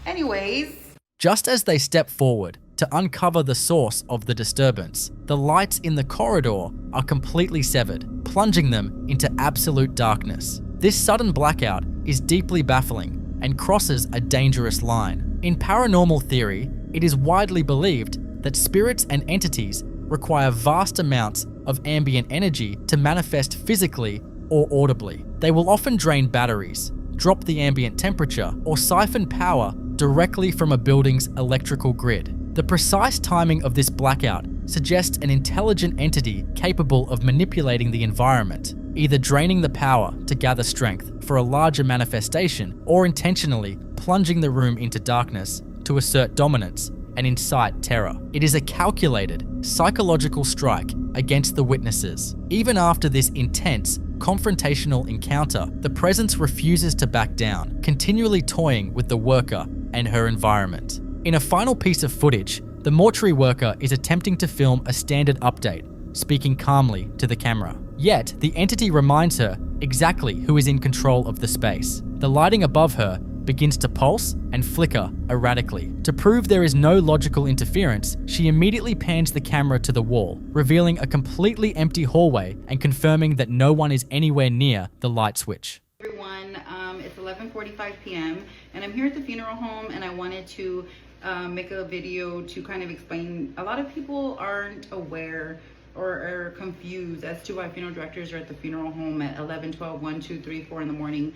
Anyways. Just as they step forward to uncover the source of the disturbance. The lights in the corridor are completely severed, plunging them into absolute darkness. This sudden blackout is deeply baffling and crosses a dangerous line. In paranormal theory, it is widely believed that spirits and entities require vast amounts of ambient energy to manifest physically or audibly. They will often drain batteries, drop the ambient temperature, or siphon power directly from a building's electrical grid. The precise timing of this blackout suggests an intelligent entity capable of manipulating the environment, either draining the power to gather strength for a larger manifestation or intentionally plunging the room into darkness to assert dominance and incite terror. It is a calculated, psychological strike against the witnesses. Even after this intense, confrontational encounter, the presence refuses to back down, continually toying with the worker and her environment. In a final piece of footage, the mortuary worker is attempting to film a standard update, speaking calmly to the camera. Yet, the entity reminds her exactly who is in control of the space. The lighting above her begins to pulse and flicker erratically. To prove there is no logical interference, she immediately pans the camera to the wall, revealing a completely empty hallway and confirming that no one is anywhere near the light switch. Everyone, it's 11:45 p.m. and I'm here at the funeral home, and I wanted to make a video to kind of explain. A lot of people aren't aware or are confused as to why funeral directors are at the funeral home at 11, 12, 1, 2, 3, 4 in the morning.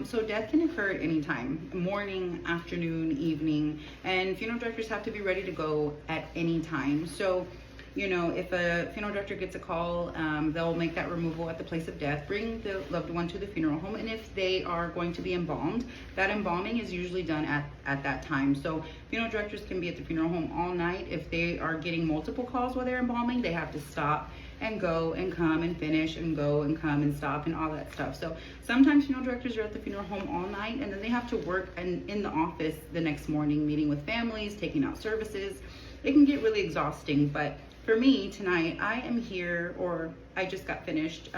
So death can occur at any time, morning, afternoon, evening, and funeral directors have to be ready to go at any time. So, you know, if a funeral director gets a call, they'll make that removal at the place of death, bring the loved one to the funeral home, and if they are going to be embalmed, that embalming is usually done at that time. So funeral directors can be at the funeral home all night. If they are getting multiple calls while they're embalming, they have to stop and go and come and finish and go and come and stop and all that stuff. So sometimes funeral directors are at the funeral home all night, and then they have to work in the office the next morning, meeting with families, taking out services. It can get really exhausting, but for me tonight, I am here, or I just got finished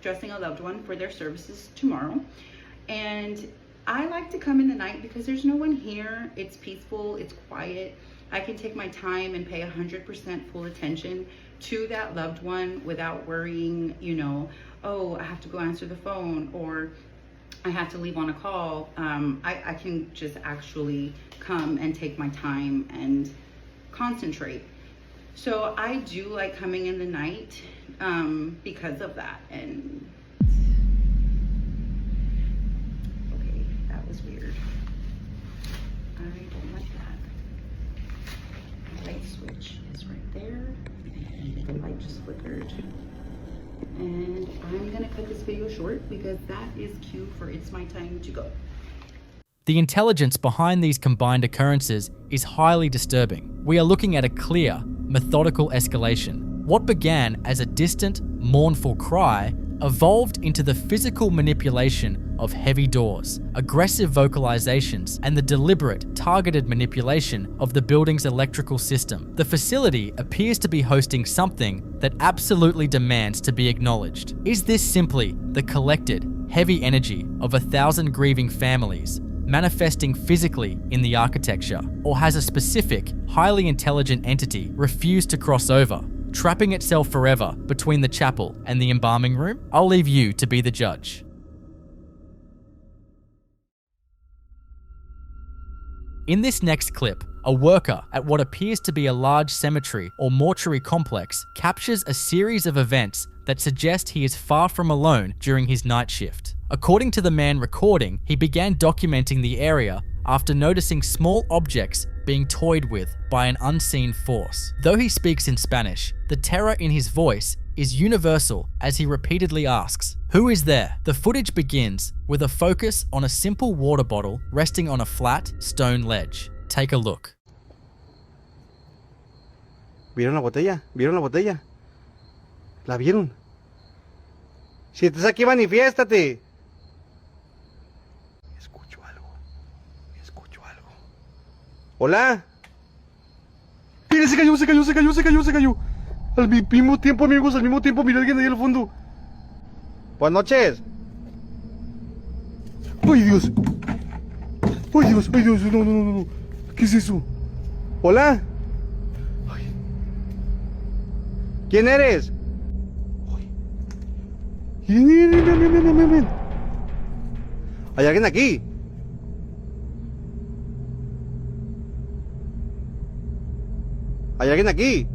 dressing a loved one for their services tomorrow. And I like to come in the night because there's no one here. It's peaceful, it's quiet. I can take my time and pay 100% full attention to that loved one without worrying, you know, oh, I have to go answer the phone, or I have to leave on a call. I can just actually come and take my time and concentrate. So I do like coming in the night because of that. And okay, that was weird. I don't like that. The light switch is right there. The light just flickered. And I'm gonna cut this video short because that is cue for it's my time to go. The intelligence behind these combined occurrences is highly disturbing. We are looking at a clear, methodical escalation. What began as a distant, mournful cry evolved into the physical manipulation of heavy doors, aggressive vocalizations, and the deliberate, targeted manipulation of the building's electrical system. The facility appears to be hosting something that absolutely demands to be acknowledged. Is this simply the collected, heavy energy of 1,000 grieving families manifesting physically in the architecture, or has a specific, highly intelligent entity refused to cross over, trapping itself forever between the chapel and the embalming room? I'll leave you to be the judge. In this next clip, a worker at what appears to be a large cemetery or mortuary complex captures a series of events that suggest he is far from alone during his night shift. According to the man recording, he began documenting the area after noticing small objects being toyed with by an unseen force. Though he speaks in Spanish, the terror in his voice is universal as he repeatedly asks, "Who is there?" The footage begins with a focus on a simple water bottle resting on a flat stone ledge. Take a look. ¿Vieron la botella? ¿Vieron la botella? ¿La vieron? Si estás aquí, manifiéstate. Escucho algo. Escucho algo. ¿Hola? Mira, se cayó. Al mismo tiempo, amigos, mira alguien ahí al fondo. Buenas noches. ¡Ay, Dios! ¡Ay, Dios! No. ¿Qué es eso? ¿Hola? ¿Quién eres? Ven. Hay alguien aquí. Hay alguien aquí.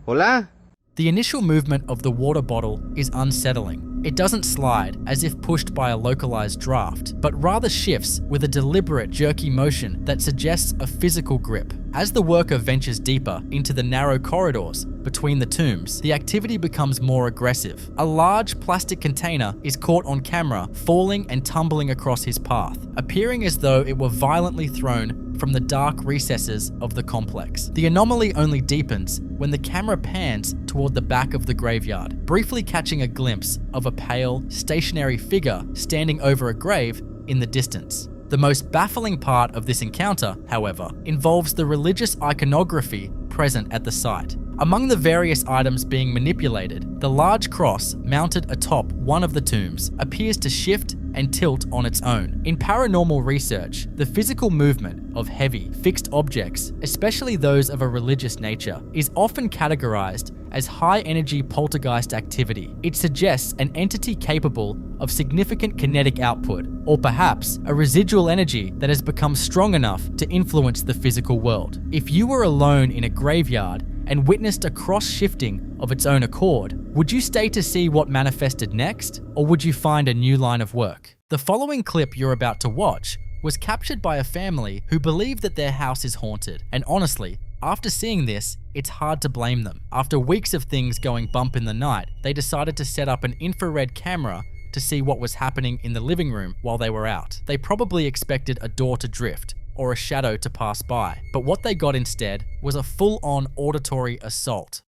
Hola. The initial movement of the water bottle is unsettling. It doesn't slide as if pushed by a localized draft, but rather shifts with a deliberate jerky motion that suggests a physical grip. As the worker ventures deeper into the narrow corridors between the tombs, the activity becomes more aggressive. A large plastic container is caught on camera falling and tumbling across his path, appearing as though it were violently thrown from the dark recesses of the complex. The anomaly only deepens when the camera pans toward the back of the graveyard, briefly catching a glimpse of a pale, stationary figure standing over a grave in the distance. The most baffling part of this encounter, however, involves the religious iconography present at the site. Among the various items being manipulated, the large cross mounted atop one of the tombs appears to shift and tilt on its own. In paranormal research, the physical movement of heavy, fixed objects, especially those of a religious nature, is often categorized as high-energy poltergeist activity. It suggests an entity capable of significant kinetic output, or perhaps a residual energy that has become strong enough to influence the physical world. If you were alone in a graveyard and witnessed a cross-shifting of its own accord, would you stay to see what manifested next, or would you find a new line of work? The following clip you're about to watch was captured by a family who believe that their house is haunted, and honestly, after seeing this, it's hard to blame them. After weeks of things going bump in the night, they decided to set up an infrared camera to see what was happening in the living room while they were out. They probably expected a door to drift or a shadow to pass by, but what they got instead was a full-on auditory assault.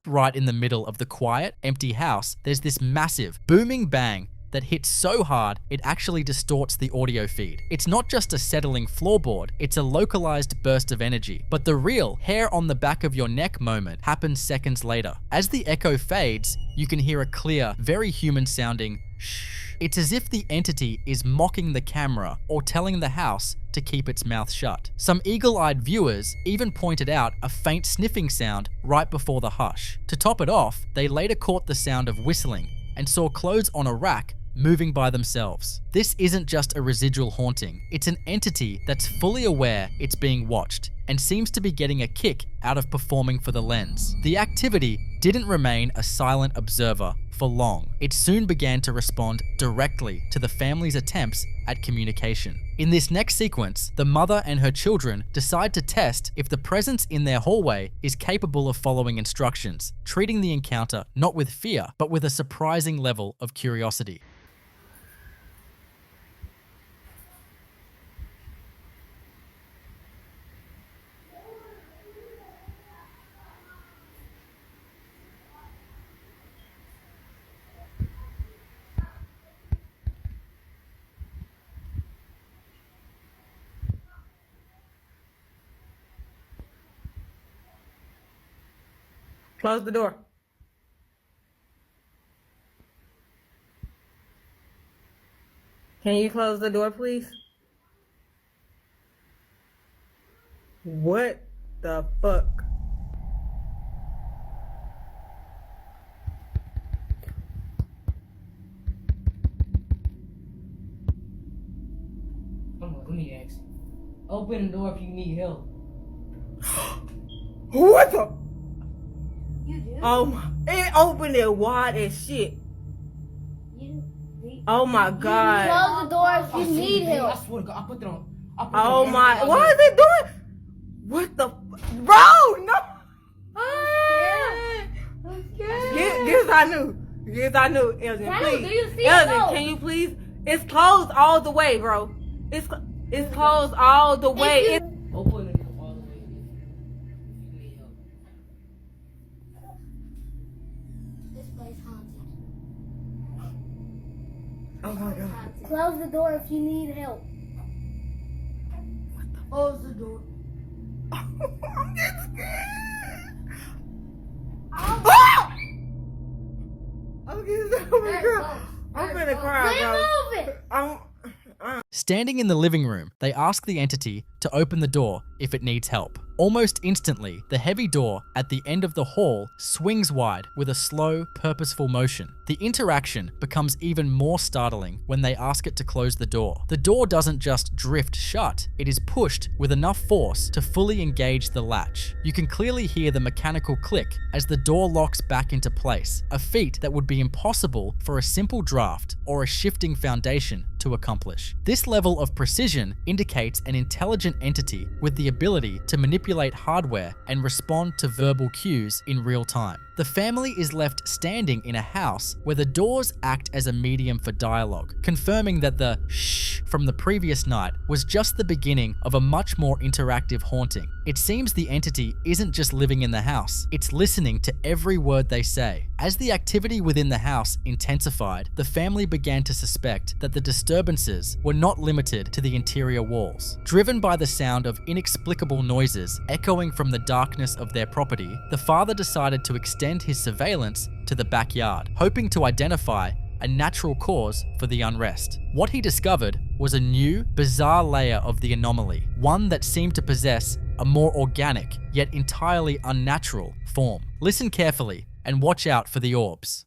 Right in the middle of the quiet, empty house, there's this massive, booming bang that hits so hard it actually distorts the audio feed. It's not just a settling floorboard, it's a localized burst of energy. But the real hair on the back of your neck moment happens seconds later. As the echo fades, you can hear a clear, very human sounding shh. It's as if the entity is mocking the camera or telling the house to keep its mouth shut. Some eagle-eyed viewers even pointed out a faint sniffing sound right before the hush. To top it off, they later caught the sound of whistling and saw clothes on a rack moving by themselves. This isn't just a residual haunting, it's an entity that's fully aware it's being watched and seems to be getting a kick out of performing for the lens. The activity didn't remain a silent observer for long. It soon began to respond directly to the family's attempts at communication. In this next sequence, the mother and her children decide to test if the presence in their hallway is capable of following instructions, treating the encounter not with fear, but with a surprising level of curiosity. Close the door. Can you close the door, please? What the fuck? Come on, let me ask. Open the door if you need help. What the? You do? Oh my! It opened it wide as shit. Oh my god! Close the door if you need help. I swear to God, I put it on. Oh my! Why is it doing? What the? Bro, no! Yes, I knew. Yes, I knew. Elgin, please. Do you see Elgin, it? can you please? It's closed all the way, bro. It's closed all the way. Open it all the way. You need help. This place haunted. Oh my god! Close the door if you need help. Close the door. I'm getting scared. I'm getting so girl. I'm gonna cry, bro. Move it. Standing in the living room, they ask the entity to open the door if it needs help. Almost instantly, the heavy door at the end of the hall swings wide with a slow, purposeful motion. The interaction becomes even more startling when they ask it to close the door. The door doesn't just drift shut, it is pushed with enough force to fully engage the latch. You can clearly hear the mechanical click as the door locks back into place, a feat that would be impossible for a simple draft or a shifting foundation to accomplish. This level of precision indicates an intelligent entity with the ability to manipulate hardware and respond to verbal cues in real time. The family is left standing in a house where the doors act as a medium for dialogue, confirming that the shh from the previous night was just the beginning of a much more interactive haunting. It seems the entity isn't just living in the house, it's listening to every word they say. As the activity within the house intensified, the family began to suspect that the disturbances were not limited to the interior walls. Driven by the sound of inexplicable noises echoing from the darkness of their property, the father decided to extend his surveillance to the backyard, hoping to identify a natural cause for the unrest. What he discovered was a new, bizarre layer of the anomaly, one that seemed to possess a more organic, yet entirely unnatural form. Listen carefully and watch out for the orbs.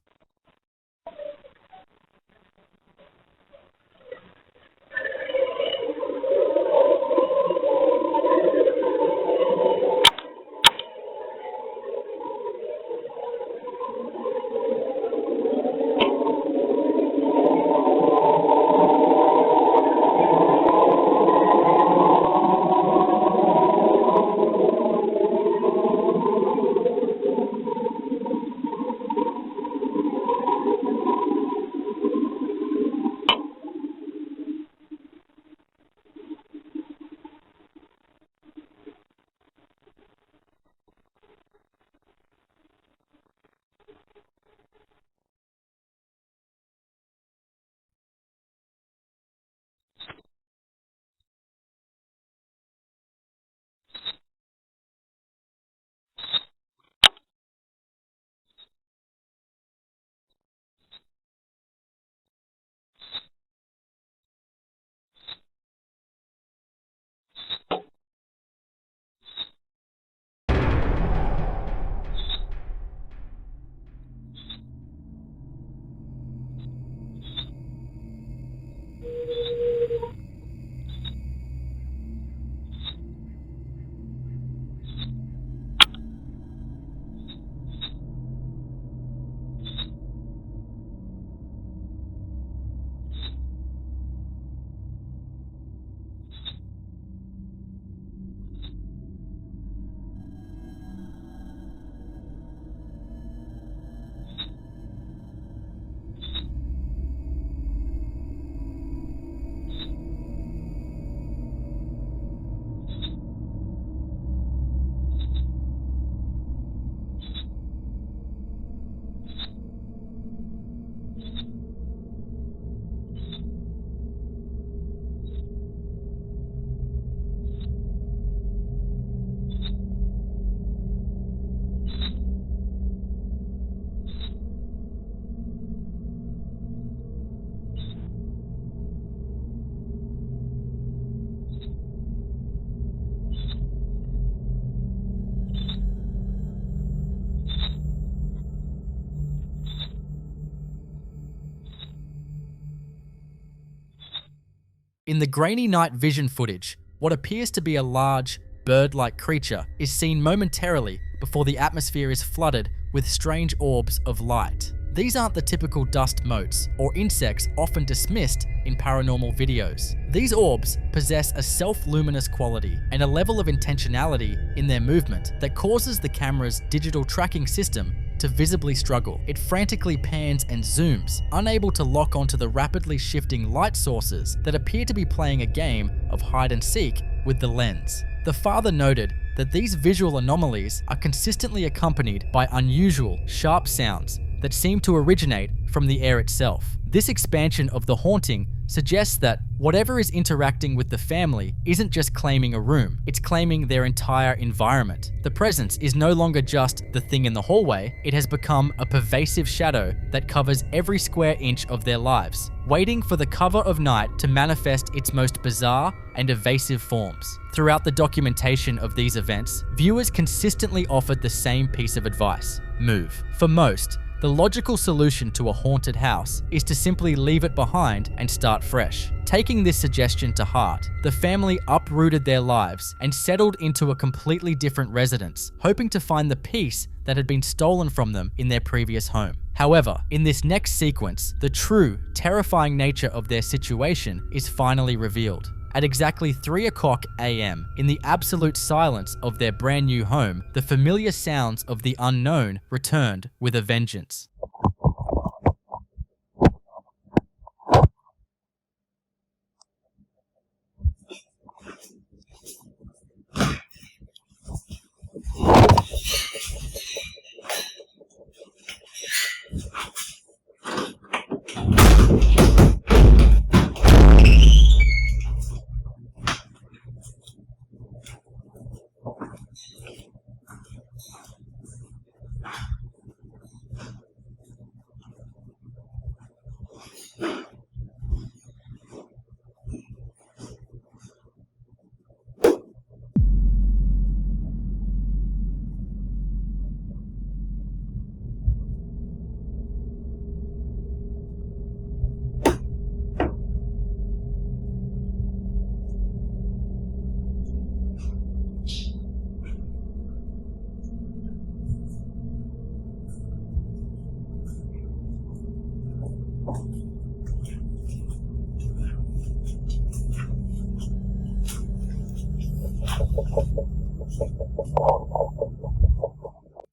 In the grainy night vision footage, what appears to be a large, bird-like creature is seen momentarily before the atmosphere is flooded with strange orbs of light. These aren't the typical dust motes or insects often dismissed in paranormal videos. These orbs possess a self-luminous quality and a level of intentionality in their movement that causes the camera's digital tracking system to visibly struggle. It frantically pans and zooms, unable to lock onto the rapidly shifting light sources that appear to be playing a game of hide and seek with the lens. The father noted that these visual anomalies are consistently accompanied by unusual, sharp sounds that seem to originate from the air itself. This expansion of the haunting suggests that whatever is interacting with the family isn't just claiming a room, it's claiming their entire environment. The presence is no longer just the thing in the hallway, it has become a pervasive shadow that covers every square inch of their lives, waiting for the cover of night to manifest its most bizarre and evasive forms. Throughout the documentation of these events, viewers consistently offered the same piece of advice: move. For most, the logical solution to a haunted house is to simply leave it behind and start fresh. Taking this suggestion to heart, the family uprooted their lives and settled into a completely different residence, hoping to find the peace that had been stolen from them in their previous home. However, in this next sequence, the true, terrifying nature of their situation is finally revealed. At exactly 3:00 a.m., in the absolute silence of their brand new home, the familiar sounds of the unknown returned with a vengeance.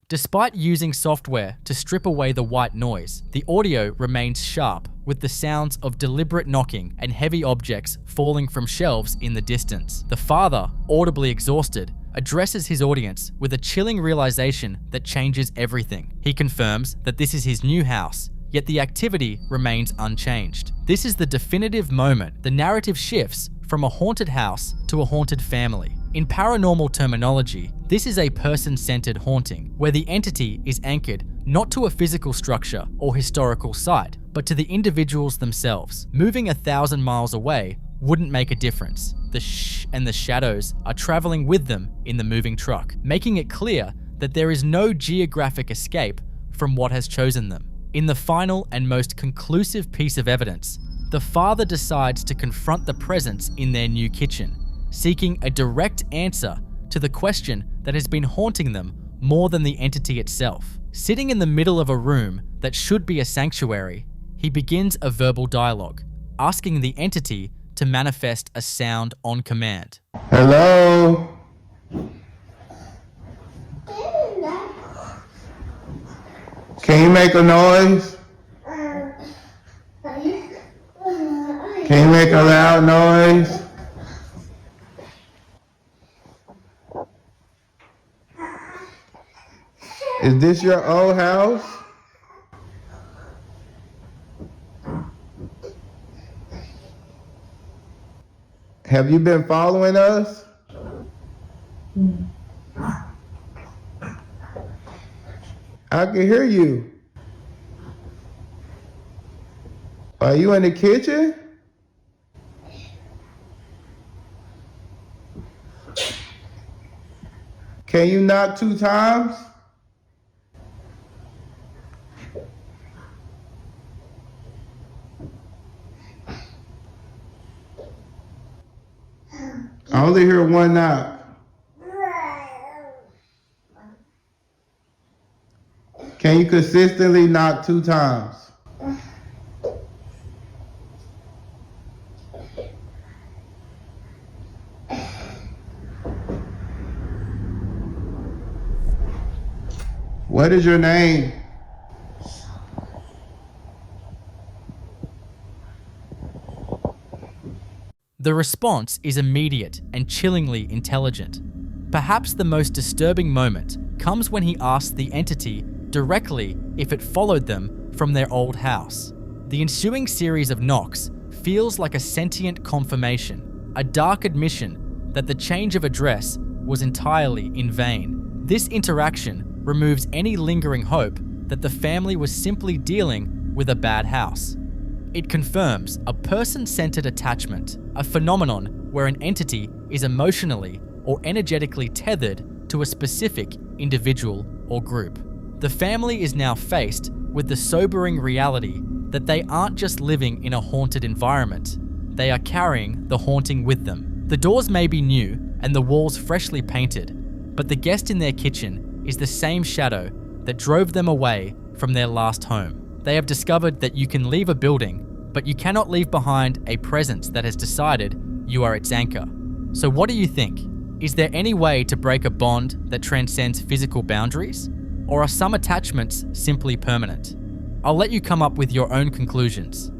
Despite using software to strip away the white noise, the audio remains sharp, with the sounds of deliberate knocking and heavy objects falling from shelves in the distance. The father, audibly exhausted, addresses his audience with a chilling realization that changes everything. He confirms that this is his new house, yet the activity remains unchanged. This is the definitive moment the narrative shifts from a haunted house to a haunted family. In paranormal terminology, this is a person-centered haunting, where the entity is anchored not to a physical structure or historical site, but to the individuals themselves. Moving 1,000 miles away wouldn't make a difference. The shh and the shadows are traveling with them in the moving truck, making it clear that there is no geographic escape from what has chosen them. In the final and most conclusive piece of evidence, the father decides to confront the presence in their new kitchen, seeking a direct answer to the question that has been haunting them more than the entity itself. Sitting in the middle of a room that should be a sanctuary, he begins a verbal dialogue, asking the entity to manifest a sound on command. Hello? Can you make a noise? Can you make a loud noise? Is this your old house? Have you been following us? I can hear you. Are you in the kitchen? Can you knock 2 times? only hear one knock. Can you consistently knock 2 times? What is your name? The response is immediate and chillingly intelligent. Perhaps the most disturbing moment comes when he asks the entity directly if it followed them from their old house. The ensuing series of knocks feels like a sentient confirmation, a dark admission that the change of address was entirely in vain. This interaction removes any lingering hope that the family was simply dealing with a bad house. It confirms a person-centered attachment, a phenomenon where an entity is emotionally or energetically tethered to a specific individual or group. The family is now faced with the sobering reality that they aren't just living in a haunted environment, they are carrying the haunting with them. The doors may be new and the walls freshly painted, but the guest in their kitchen is the same shadow that drove them away from their last home. They have discovered that you can leave a building, but you cannot leave behind a presence that has decided you are its anchor. So what do you think? Is there any way to break a bond that transcends physical boundaries? Or are some attachments simply permanent? I'll let you come up with your own conclusions.